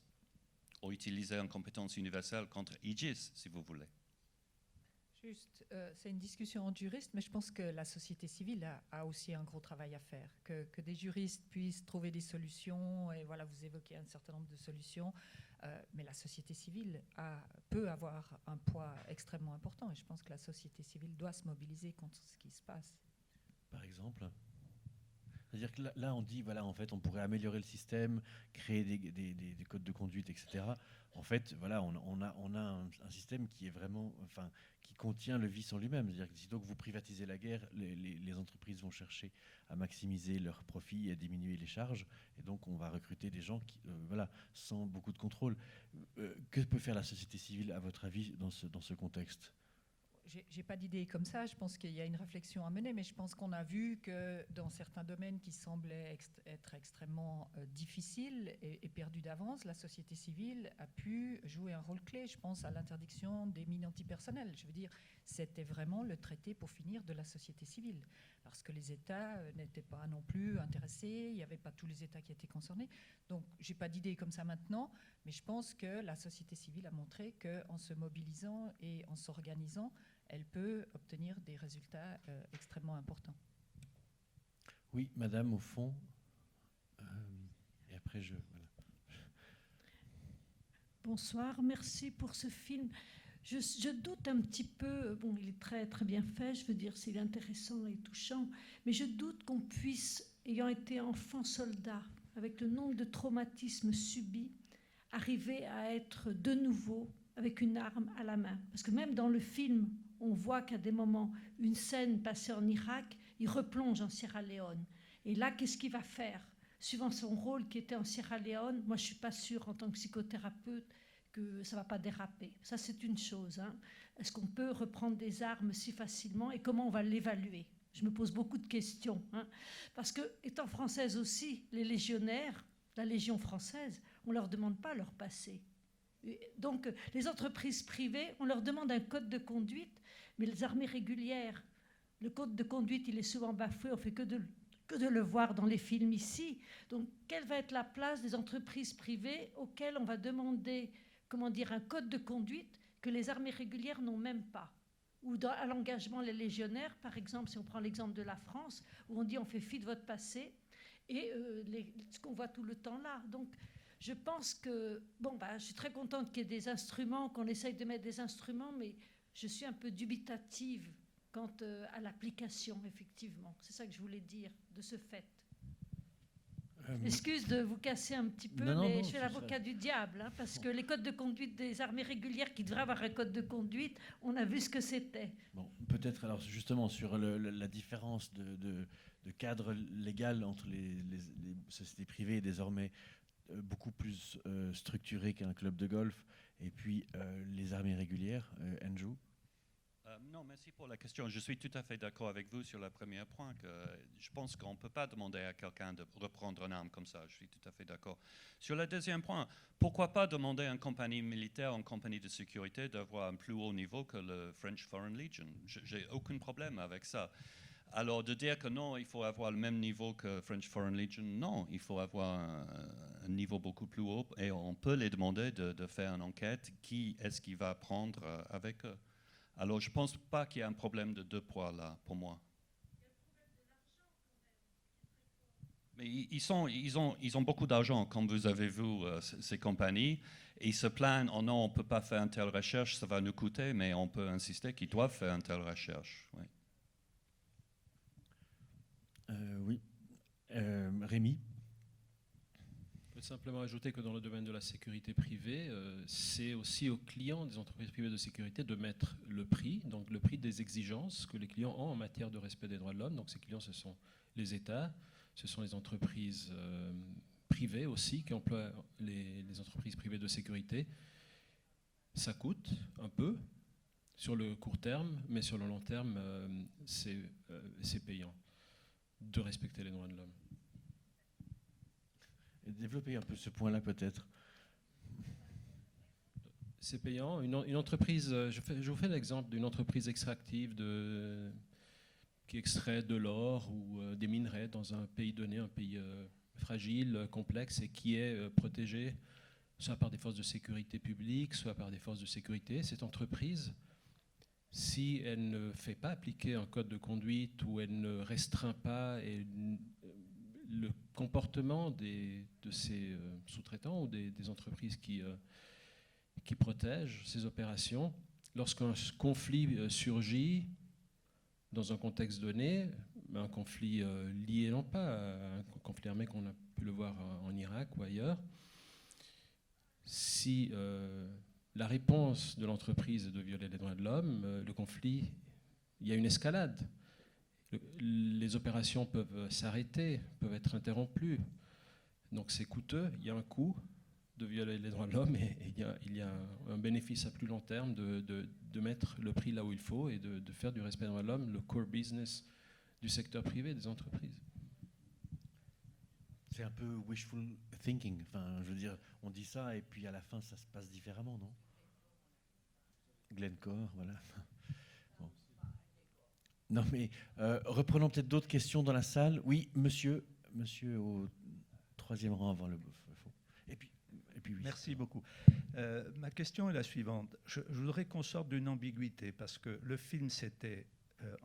ou utiliser une compétence universelle contre Aegis, si vous voulez.
Juste, c'est une discussion entre juristes, mais je pense que la société civile a aussi un gros travail à faire. Que des juristes puissent trouver des solutions, et voilà, vous évoquez un certain nombre de solutions, mais la société civile peut avoir un poids extrêmement important, et je pense que la société civile doit se mobiliser contre ce qui se passe.
Par exemple. C'est-à-dire que là, on dit, voilà, en fait, on pourrait améliorer le système, créer des codes de conduite, etc. En fait, voilà, on a un système qui est vraiment, enfin, qui contient le vice en lui-même. C'est-à-dire que sitôt que vous privatisez la guerre, les entreprises vont chercher à maximiser leurs profits et à diminuer les charges. Et donc, on va recruter des gens qui, voilà, sans beaucoup de contrôle. Que peut faire la société civile, à votre avis, dans ce contexte ?
J'ai pas d'idée comme ça. Je pense qu'il y a une réflexion à mener, mais je pense qu'on a vu que dans certains domaines qui semblaient être extrêmement difficiles et perdus d'avance, la société civile a pu jouer un rôle clé. Je pense à l'interdiction des mines antipersonnelles. Je veux dire, c'était vraiment le traité pour finir de la société civile, parce que les États n'étaient pas non plus intéressés. Il n'y avait pas tous les États qui étaient concernés. Donc, j'ai pas d'idée comme ça maintenant, mais je pense que la société civile a montré qu'en se mobilisant et en s'organisant, elle peut obtenir des résultats extrêmement importants.
Oui, madame, au fond. Et après, voilà.
Bonsoir, merci pour ce film. Je doute un petit peu, bon, il est très, très bien fait, je veux dire, c'est intéressant et touchant, mais je doute qu'on puisse, ayant été enfant soldat, avec le nombre de traumatismes subis, arriver à être de nouveau avec une arme à la main. Parce que même dans le film, on voit qu'à des moments, une scène passée en Irak, il replonge en Sierra Leone. Et là, qu'est-ce qu'il va faire ? Suivant son rôle qui était en Sierra Leone, moi je ne suis pas sûre en tant que psychothérapeute que ça ne va pas déraper. Ça c'est une chose. Hein. Est-ce qu'on peut reprendre des armes si facilement et comment on va l'évaluer ? Je me pose beaucoup de questions. Hein. Parce que, étant française aussi, les légionnaires, la Légion française, on ne leur demande pas leur passé. Donc les entreprises privées, on leur demande un code de conduite, mais les armées régulières, le code de conduite, il est souvent bafoué, on ne fait que de le voir dans les films ici. Donc quelle va être la place des entreprises privées auxquelles on va demander, comment dire, un code de conduite que les armées régulières n'ont même pas ? Ou à l'engagement, les légionnaires, par exemple, si on prend l'exemple de la France, où on dit on fait fi de votre passé, et ce qu'on voit tout le temps là. Donc je pense que, je suis très contente qu'il y ait des instruments, qu'on essaye de mettre des instruments, mais je suis un peu dubitative quant à l'application, effectivement. C'est ça que je voulais dire, de ce fait. Excuse de vous casser un petit peu, mais je fais l'avocat du diable, hein, parce que les codes de conduite des armées régulières qui devraient avoir un code de conduite, on a vu ce que c'était.
Bon, peut-être alors justement sur la différence de cadre légal entre les sociétés privées désormais beaucoup plus structurées qu'un club de golf et puis les armées régulières. Andrew ?
Non, merci pour la question. Je suis tout à fait d'accord avec vous sur le premier point. Que je pense qu'on ne peut pas demander à quelqu'un de reprendre une arme comme ça. Je suis tout à fait d'accord. Sur le deuxième point, pourquoi pas demander à une compagnie militaire, une compagnie de sécurité d'avoir un plus haut niveau que le French Foreign Legion ? J'ai aucun problème avec ça. Alors de dire que non, il faut avoir le même niveau que French Foreign Legion, non, il faut avoir un niveau beaucoup plus haut et on peut les demander de faire une enquête. Qui est-ce qui va prendre avec eux ? Alors, je ne pense pas qu'il y ait un problème de deux poids là, pour moi. Mais ils ont beaucoup d'argent, comme vous avez vu, ces compagnies. Et ils se plaignent, oh non, on ne peut pas faire une telle recherche, ça va nous coûter, mais on peut insister qu'ils doivent faire une telle recherche. Oui.
Oui. Rémi?
Je peux simplement ajouter que dans le domaine de la sécurité privée, c'est aussi aux clients des entreprises privées de sécurité de mettre le prix, donc le prix des exigences que les clients ont en matière de respect des droits de l'homme. Donc ces clients, ce sont les États, ce sont les entreprises privées aussi qui emploient les entreprises privées de sécurité. Ça coûte un peu sur le court terme, mais sur le long terme, c'est payant de respecter les droits de l'homme.
Développer un peu ce point-là peut-être.
C'est payant. Une entreprise, je vous fais l'exemple d'une entreprise extractive qui extrait de l'or ou des minerais dans un pays donné, un pays fragile, complexe et qui est protégé soit par des forces de sécurité publique, soit par des forces de sécurité. Cette entreprise, si elle ne fait pas appliquer un code de conduite ou elle ne restreint pas le comportement de ses sous-traitants ou des entreprises qui protègent ces opérations, lorsqu'un conflit surgit dans un contexte donné, un conflit lié non pas à un conflit armé qu'on a pu le voir en Irak ou ailleurs, si la réponse de l'entreprise est de violer les droits de l'homme, le conflit, il y a une escalade. Les opérations peuvent s'arrêter, peuvent être interrompues. Donc c'est coûteux, il y a un coût de violer les droits de l'homme et il y a un bénéfice à plus long terme de mettre le prix là où il faut et de faire du respect des droits de l'homme le core business du secteur privé des entreprises.
C'est un peu wishful thinking. Enfin, je veux dire, on dit ça et puis à la fin, ça se passe différemment, non? Glencore, voilà. Bon. Non, mais reprenons peut-être d'autres questions dans la salle. Oui, monsieur au troisième rang avant le fond. Et puis oui.
Merci beaucoup. Ma question est la suivante. Je voudrais qu'on sorte d'une ambiguïté parce que le film, c'était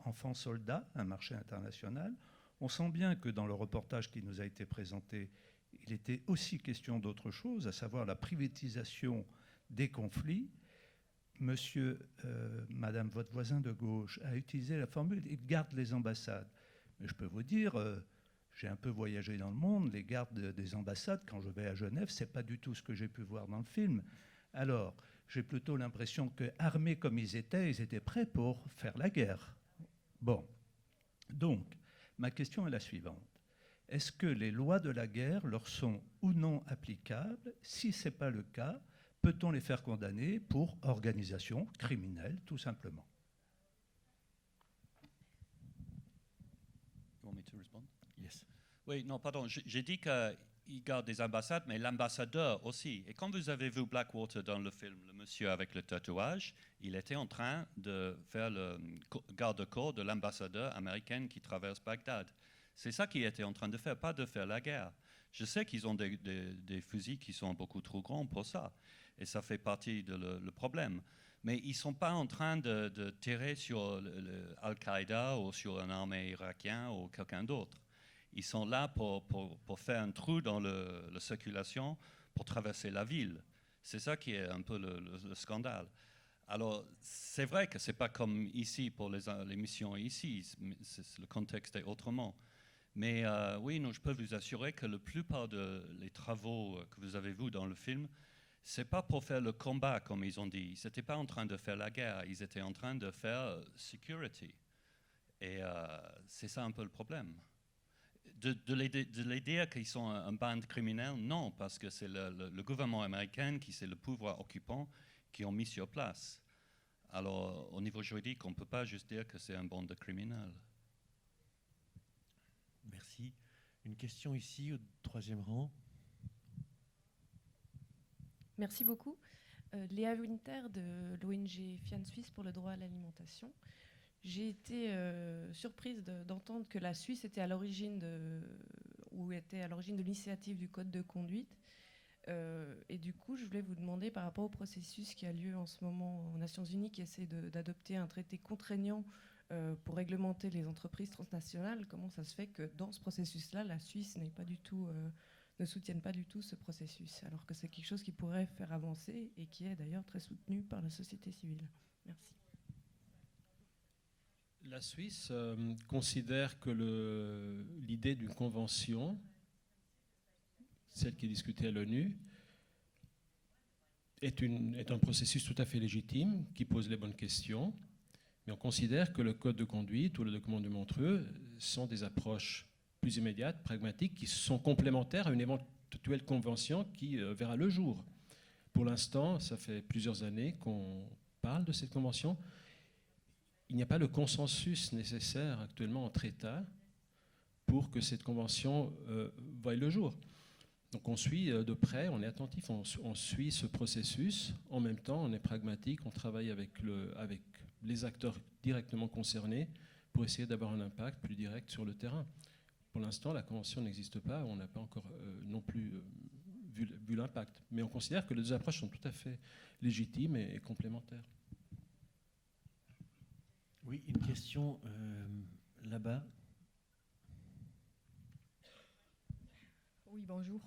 Enfants soldats, un marché international. On sent bien que dans le reportage qui nous a été présenté, il était aussi question d'autre chose, à savoir la privatisation des conflits. Monsieur, madame, votre voisin de gauche a utilisé la formule « il garde les ambassades ». Mais je peux vous dire, j'ai un peu voyagé dans le monde, les gardes des ambassades, quand je vais à Genève, ce n'est pas du tout ce que j'ai pu voir dans le film. Alors, j'ai plutôt l'impression qu'armés comme ils étaient prêts pour faire la guerre. Bon, donc, ma question est la suivante. Est-ce que les lois de la guerre leur sont ou non applicables? Si ce n'est pas le cas, peut-on les faire condamner pour organisation criminelle, tout simplement?
You want me to respond?
Yes.
Oui, non, pardon, j'ai dit qu'il garde des ambassades, mais l'ambassadeur aussi. Et quand vous avez vu Blackwater dans le film, le monsieur avec le tatouage, il était en train de faire le garde-corps de l'ambassadeur américain qui traverse Bagdad. C'est ça qu'il était en train de faire, pas de faire la guerre. Je sais qu'ils ont des fusils qui sont beaucoup trop grands pour ça, et ça fait partie de le problème. Mais ils ne sont pas en train de tirer sur Al-Qaïda ou sur une armée irakienne ou quelqu'un d'autre. Ils sont là pour faire un trou dans la circulation pour traverser la ville. C'est ça qui est un peu le scandale. Alors, c'est vrai que ce n'est pas comme ici pour les missions ici. Le contexte est autrement. Mais oui, non, je peux vous assurer que la plupart des travaux que vous avez vus dans le film, ce n'est pas pour faire le combat, comme ils ont dit. Ils n'étaient pas en train de faire la guerre. Ils étaient en train de faire security. Et c'est ça un peu le problème. De les dire qu'ils sont un band criminel, non, parce que c'est le gouvernement américain qui c'est le pouvoir occupant qui ont mis sur place. Alors, au niveau juridique, on ne peut pas juste dire que c'est un bande de criminels.
Merci. Une question ici, au troisième rang.
Merci beaucoup. Léa Winter de l'ONG FIAN Suisse pour le droit à l'alimentation. J'ai été surprise d'entendre que la Suisse était à l'origine de l'initiative du code de conduite. Et du coup, je voulais vous demander par rapport au processus qui a lieu en ce moment aux Nations Unies, qui essaie d'adopter un traité contraignant pour réglementer les entreprises transnationales. Comment ça se fait que dans ce processus-là, la Suisse ne soutienne pas du tout ce processus, alors que c'est quelque chose qui pourrait faire avancer et qui est d'ailleurs très soutenu par la société civile. Merci.
La Suisse considère que l'idée d'une convention, celle qui est discutée à l'ONU, est un processus tout à fait légitime, qui pose les bonnes questions, mais on considère que le code de conduite ou le document de Montreux sont des approches plus immédiates, pragmatiques, qui sont complémentaires à une éventuelle convention qui verra le jour. Pour l'instant, ça fait plusieurs années qu'on parle de cette convention. Il n'y a pas le consensus nécessaire actuellement entre États pour que cette convention voie le jour. Donc on suit de près, on est attentif, on suit ce processus. En même temps, on est pragmatique, on travaille avec les acteurs directement concernés pour essayer d'avoir un impact plus direct sur le terrain. Pour l'instant, la convention n'existe pas, on n'a pas encore non plus vu l'impact. Mais on considère que les deux approches sont tout à fait légitimes et complémentaires.
Oui, une question là-bas.
Oui, bonjour.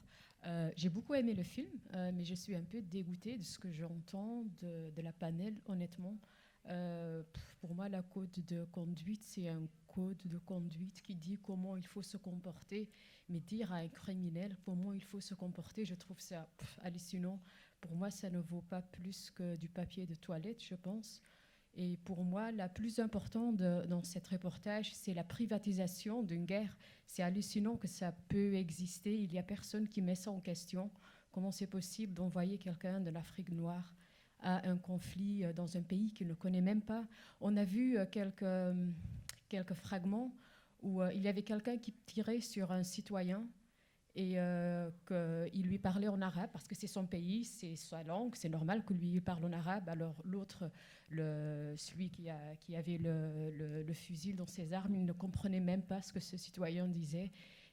J'ai beaucoup aimé le film, mais je suis un peu dégoûtée de ce que j'entends de la panel, honnêtement. Pour moi, la code de conduite, c'est un code de conduite qui dit comment il faut se comporter, mais dire à un criminel comment il faut se comporter, je trouve ça hallucinant. Pour moi, ça ne vaut pas plus que du papier de toilette, je pense. Et pour moi, la plus importante dans cette reportage, c'est la privatisation d'une guerre. C'est hallucinant que ça peut exister. Il n'y a personne qui met ça en question. Comment c'est possible d'envoyer quelqu'un de l'Afrique noire à un conflit dans un pays qu'il ne connaît même pas? On a vu quelques fragments où il y avait quelqu'un qui tirait sur un citoyen et qu'il lui parlait en arabe parce que c'est son pays, c'est sa langue, c'est normal que lui parle en arabe. Alors l'autre, celui qui avait le fusil dans ses armes, il ne comprenait même pas ce que ce citoyen disait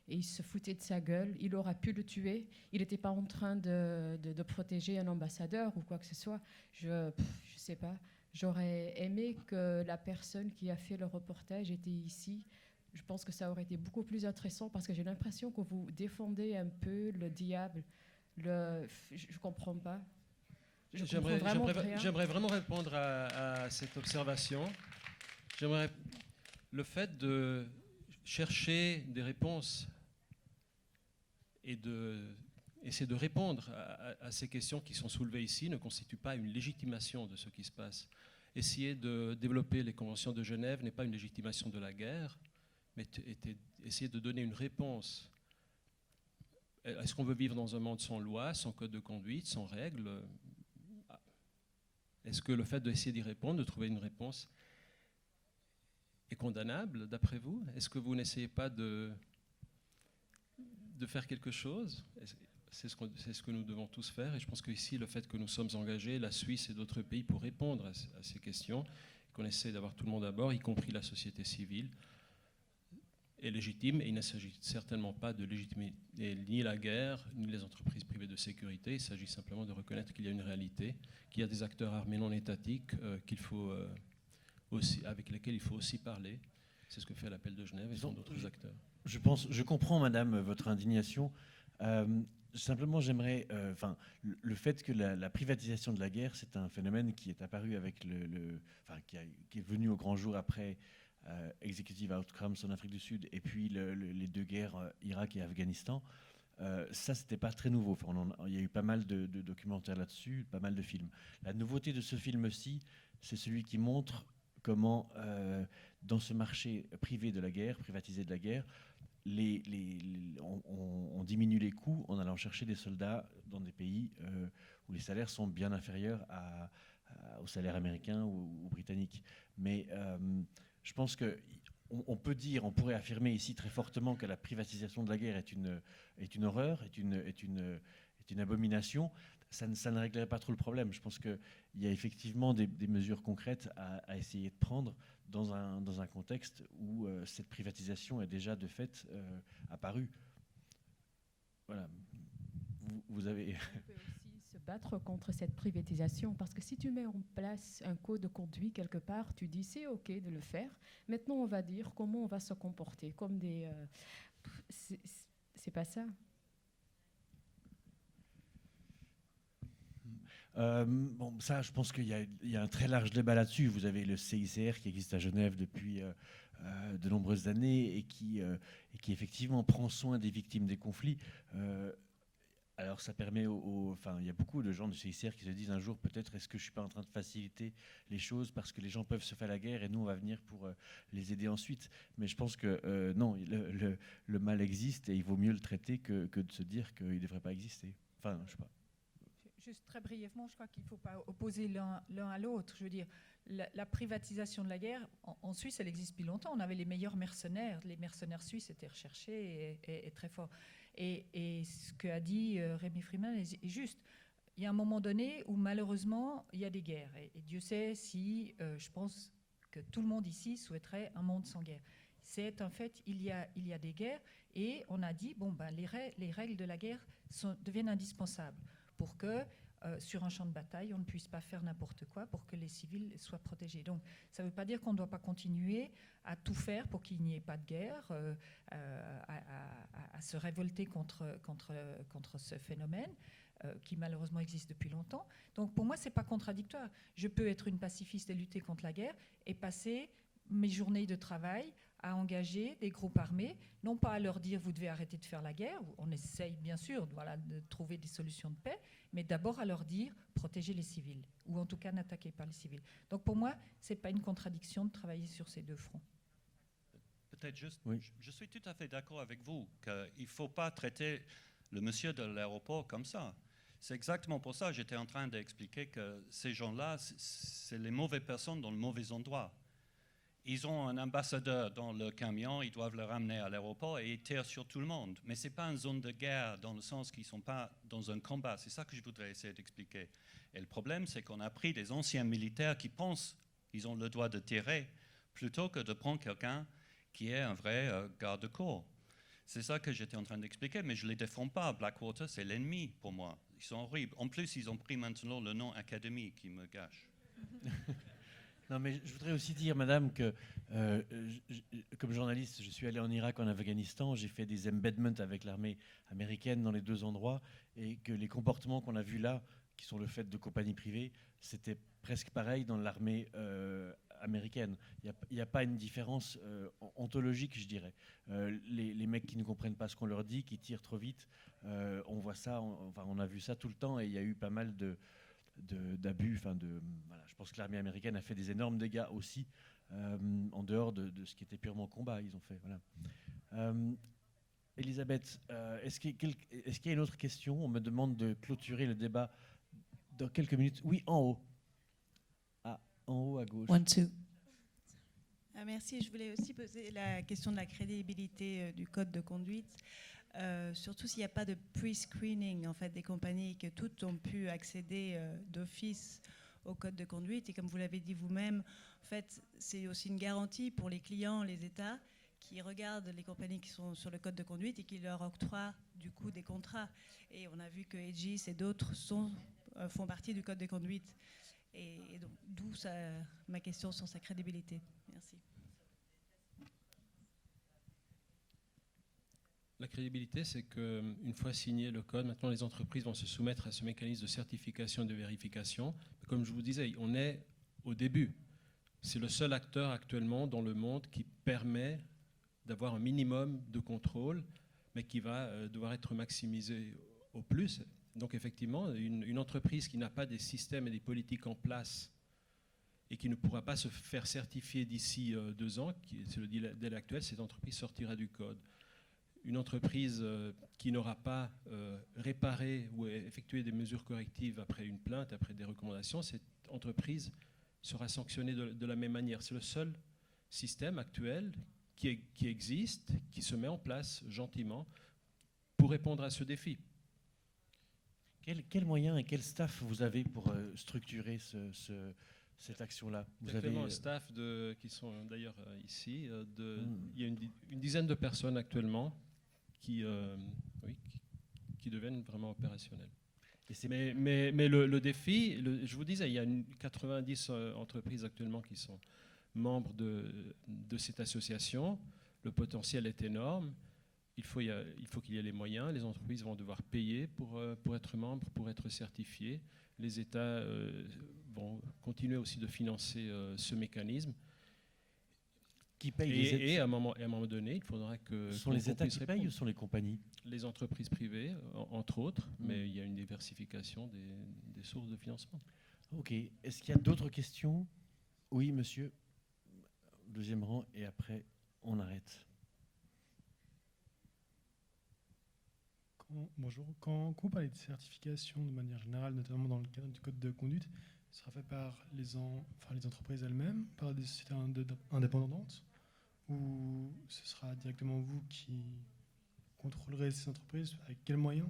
et il se foutait de sa gueule. Il aurait pu le tuer. Il n'était pas en train de protéger un ambassadeur ou quoi que ce soit. Je sais pas. J'aurais aimé que la personne qui a fait le reportage était ici. Je pense que ça aurait été beaucoup plus intéressant parce que j'ai l'impression que vous défendez un peu le diable. Je ne comprends pas.
J'aimerais vraiment répondre à cette observation. Le fait de chercher des réponses et essayer de répondre à ces questions qui sont soulevées ici ne constitue pas une légitimation de ce qui se passe. Essayer de développer les conventions de Genève n'est pas une légitimation de la guerre, mais essayer de donner une réponse. Est-ce qu'on veut vivre dans un monde sans loi, sans code de conduite, sans règles? Est-ce que le fait d'essayer d'y répondre, de trouver une réponse, est condamnable, d'après vous? Est-ce que vous n'essayez pas de faire quelque chose? C'est ce que nous devons tous faire. Et je pense qu'ici, le fait que nous sommes engagés, la Suisse et d'autres pays, pour répondre à ces questions, qu'on essaie d'avoir tout le monde à bord, y compris la société civile, est légitime. Et il ne s'agit certainement pas de légitimer ni la guerre, ni les entreprises privées de sécurité. Il s'agit simplement de reconnaître qu'il y a une réalité, qu'il y a des acteurs armés non étatiques avec lesquels il faut aussi parler. C'est ce que fait l'appel de Genève et sont d'autres acteurs.
Je comprends, madame, votre indignation. Simplement, j'aimerais... le fait que la privatisation de la guerre, c'est un phénomène qui est apparu avec qui est venu au grand jour après Executive Outcomes en Afrique du Sud et puis les deux guerres, Irak et Afghanistan. Ça, c'était pas très nouveau. Il y a eu pas mal de documentaires là-dessus, pas mal de films. La nouveauté de ce film-ci, c'est celui qui montre comment, dans ce marché privé de la guerre, privatisé de la guerre, on diminue les coûts en allant chercher des soldats dans des pays où les salaires sont bien inférieurs aux salaires américains ou britanniques. Mais je pense qu'on pourrait affirmer ici très fortement que la privatisation de la guerre est une horreur, est une abomination. Ça ne réglerait pas trop le problème. Je pense qu'il y a effectivement des mesures concrètes à essayer de prendre dans un contexte où cette privatisation est déjà de fait apparue. Voilà. Vous avez...
On peut aussi se battre contre cette privatisation. Parce que si tu mets en place un code de conduite quelque part, tu dis c'est OK de le faire. Maintenant, on va dire comment on va se comporter. Comme des... c'est pas ça.
Bon, ça, je pense qu'il y a un très large débat là-dessus. Vous avez le CICR qui existe à Genève depuis de nombreuses années et qui effectivement prend soin des victimes des conflits. Alors ça permet enfin, il y a beaucoup de gens du CICR qui se disent un jour peut-être est-ce que je suis pas en train de faciliter les choses parce que les gens peuvent se faire la guerre et nous on va venir pour les aider ensuite. Mais je pense que non, le mal existe et il vaut mieux le traiter que de se dire qu'il ne devrait pas exister. Enfin, je sais pas.
Juste très brièvement, je crois qu'il ne faut pas opposer l'un à l'autre. Je veux dire, la privatisation de la guerre, en Suisse, elle existe depuis longtemps. On avait les meilleurs mercenaires. Les mercenaires suisses étaient recherchés et très forts. Et ce qu'a dit Rémi Freeman est juste. Il y a un moment donné où, malheureusement, il y a des guerres. Et Dieu sait si, je pense que tout le monde ici souhaiterait un monde sans guerre. C'est un fait, il y a des guerres. Et on a dit, bon, ben, les règles de la guerre deviennent indispensables pour que sur un champ de bataille, on ne puisse pas faire n'importe quoi pour que les civils soient protégés. Donc, ça ne veut pas dire qu'on ne doit pas continuer à tout faire pour qu'il n'y ait pas de guerre, à se révolter contre ce phénomène qui malheureusement existe depuis longtemps. Donc, pour moi, ce n'est pas contradictoire. Je peux être une pacifiste et lutter contre la guerre et passer mes journées de travail à engager des groupes armés, non pas à leur dire vous devez arrêter de faire la guerre, on essaye bien sûr de trouver des solutions de paix, mais d'abord à leur dire protégez les civils, ou en tout cas n'attaquez pas les civils. Donc pour moi, ce n'est pas une contradiction de travailler sur ces deux fronts.
Peut-être juste,
oui.
Je suis tout à fait d'accord avec vous qu'il ne faut pas traiter le monsieur de l'aéroport comme ça. C'est exactement pour ça que j'étais en train d'expliquer que ces gens-là, c'est les mauvaises personnes dans le mauvais endroit. Ils ont un ambassadeur dans le camion, ils doivent le ramener à l'aéroport et ils tirent sur tout le monde. Mais ce n'est pas une zone de guerre dans le sens qu'ils ne sont pas dans un combat. C'est ça que je voudrais essayer d'expliquer. Et le problème, c'est qu'on a pris des anciens militaires qui pensent qu'ils ont le droit de tirer plutôt que de prendre quelqu'un qui est un vrai garde-corps. C'est ça que j'étais en train d'expliquer, mais je ne les défends pas. Blackwater, c'est l'ennemi pour moi. Ils sont horribles. En plus, ils ont pris maintenant le nom Académie qui me gâche.
Non, mais je voudrais aussi dire, madame, que comme journaliste, je suis allé en Irak, en Afghanistan, j'ai fait des embedments avec l'armée américaine dans les deux endroits, et que les comportements qu'on a vus là, qui sont le fait de compagnies privées, c'était presque pareil dans l'armée américaine. Il n'y a pas une différence ontologique, je dirais. Les mecs qui ne comprennent pas ce qu'on leur dit, qui tirent trop vite, on voit ça, on a vu ça tout le temps, et il y a eu pas mal d'abus. Voilà. Je pense que l'armée américaine a fait des énormes dégâts aussi, en dehors de ce qui était purement combat. Ils ont fait. Voilà. Elisabeth, est-ce qu'il y a une autre question? On me demande de clôturer le débat dans quelques minutes. Oui, en haut. Ah, en haut à gauche.
1, 2. Merci. Je voulais aussi poser la question de la crédibilité du code de conduite. Surtout s'il n'y a pas de pre-screening en fait, des compagnies, que toutes ont pu accéder d'office au code de conduite. Et comme vous l'avez dit vous-même, en fait, c'est aussi une garantie pour les clients, les États, qui regardent les compagnies qui sont sur le code de conduite et qui leur octroient du coup des contrats. Et on a vu que Aegis et d'autres font partie du code de conduite. Et donc, d'où ma question sur sa crédibilité. Merci.
La crédibilité, c'est qu'une fois signé le code, maintenant les entreprises vont se soumettre à ce mécanisme de certification et de vérification. Comme je vous disais, on est au début. C'est le seul acteur actuellement dans le monde qui permet d'avoir un minimum de contrôle, mais qui va devoir être maximisé au plus. Donc effectivement, une entreprise qui n'a pas des systèmes et des politiques en place et qui ne pourra pas se faire certifier d'ici 2 ans, c'est le délai actuel, cette entreprise sortira du code. Une entreprise qui n'aura pas réparé ou effectué des mesures correctives après une plainte, après des recommandations, cette entreprise sera sanctionnée de la même manière. C'est le seul système actuel qui existe, qui se met en place gentiment pour répondre à ce défi.
Quels moyens et quel staff vous avez pour structurer cette action-là?
Vous avez un staff qui sont d'ailleurs ici. Il y a une dizaine de personnes actuellement qui deviennent vraiment opérationnelles. Mais le défi, je vous disais, il y a 90 entreprises actuellement qui sont membres de cette association. Le potentiel est énorme. Il faut qu'il y ait les moyens. Les entreprises vont devoir payer pour être membres, pour être certifiées. Les États vont continuer aussi de financer ce mécanisme.
Qui paye
et à un moment donné, il faudra que...
Ce sont les États qui payent ou sont les compagnies?
Les entreprises privées, entre autres, mais il y a une diversification des sources de financement.
Ok. Est-ce qu'il y a d'autres questions? Oui, monsieur. Deuxième rang, et après, on arrête.
Bonjour. Quand on parle de certification de manière générale, notamment dans le cadre du code de conduite, ce sera fait par les entreprises elles-mêmes, par des sociétés indépendantes, ou ce sera directement vous qui contrôlerez ces entreprises, avec quels moyens?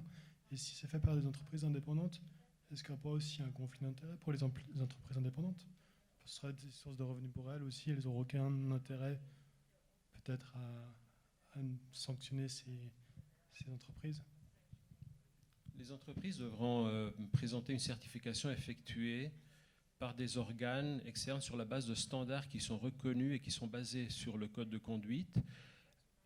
Et si c'est fait par des entreprises indépendantes, est-ce qu'il n'y a pas aussi un conflit d'intérêt pour les entreprises indépendantes? Ce sera des sources de revenus pour elles aussi, elles n'auront aucun intérêt peut-être à sanctionner ces entreprises.
Les entreprises devront présenter une certification effectuée par des organes externes sur la base de standards qui sont reconnus et qui sont basés sur le code de conduite,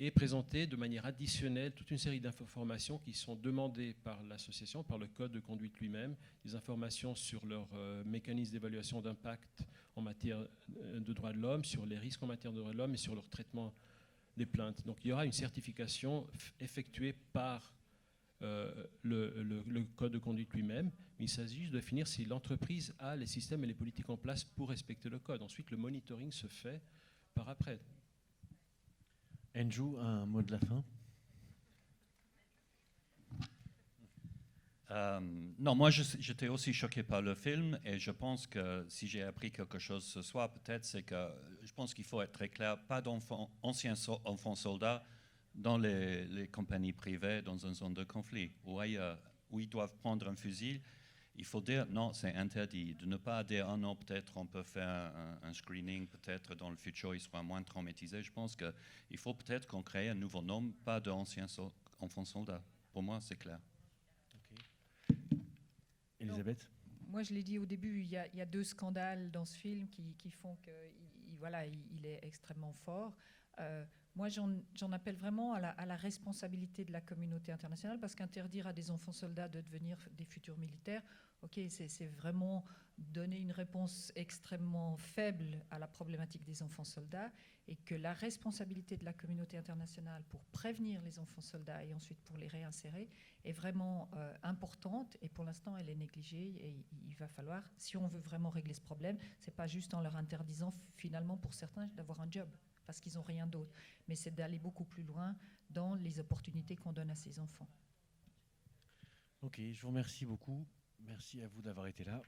et présenter de manière additionnelle toute une série d'informations qui sont demandées par l'association, par le code de conduite lui-même, des informations sur leur mécanisme d'évaluation d'impact en matière de droits de l'homme, sur les risques en matière de droits de l'homme et sur leur traitement des plaintes. Donc il y aura une certification effectuée par le code de conduite lui-même, mais il s'agit juste de définir si l'entreprise a les systèmes et les politiques en place pour respecter le code. Ensuite, le monitoring se fait par après.
Andrew, un mot de la fin?
Non, moi j'étais aussi choqué par le film, et je pense que si j'ai appris quelque chose ce soir, peut-être, c'est que je pense qu'il faut être très clair, pas d'anciens enfants soldats dans les compagnies privées dans une zone de conflit ou ailleurs, où ils doivent prendre un fusil. Il faut dire non, c'est interdit. De ne pas dire non, peut-être on peut faire un screening, peut-être dans le futur il sera moins traumatisé. Je pense qu'il faut peut-être qu'on crée un nouveau nom, pas d'anciens enfants soldats. Pour moi, c'est clair.
Elisabeth?
Moi, je l'ai dit au début, il y a 2 scandales dans ce film qui font qu'il est extrêmement fort. Moi, j'en appelle vraiment à la responsabilité de la communauté internationale, parce qu'interdire à des enfants soldats de devenir des futurs militaires, ok, c'est vraiment donner une réponse extrêmement faible à la problématique des enfants soldats, et que la responsabilité de la communauté internationale pour prévenir les enfants soldats et ensuite pour les réinsérer est vraiment importante, et pour l'instant elle est négligée, et il va falloir, si on veut vraiment régler ce problème, c'est pas juste en leur interdisant finalement pour certains d'avoir un job parce qu'ils n'ont rien d'autre, mais c'est d'aller beaucoup plus loin dans les opportunités qu'on donne à ces enfants.
Ok, je vous remercie beaucoup. Merci à vous d'avoir été là.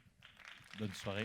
Bonne soirée.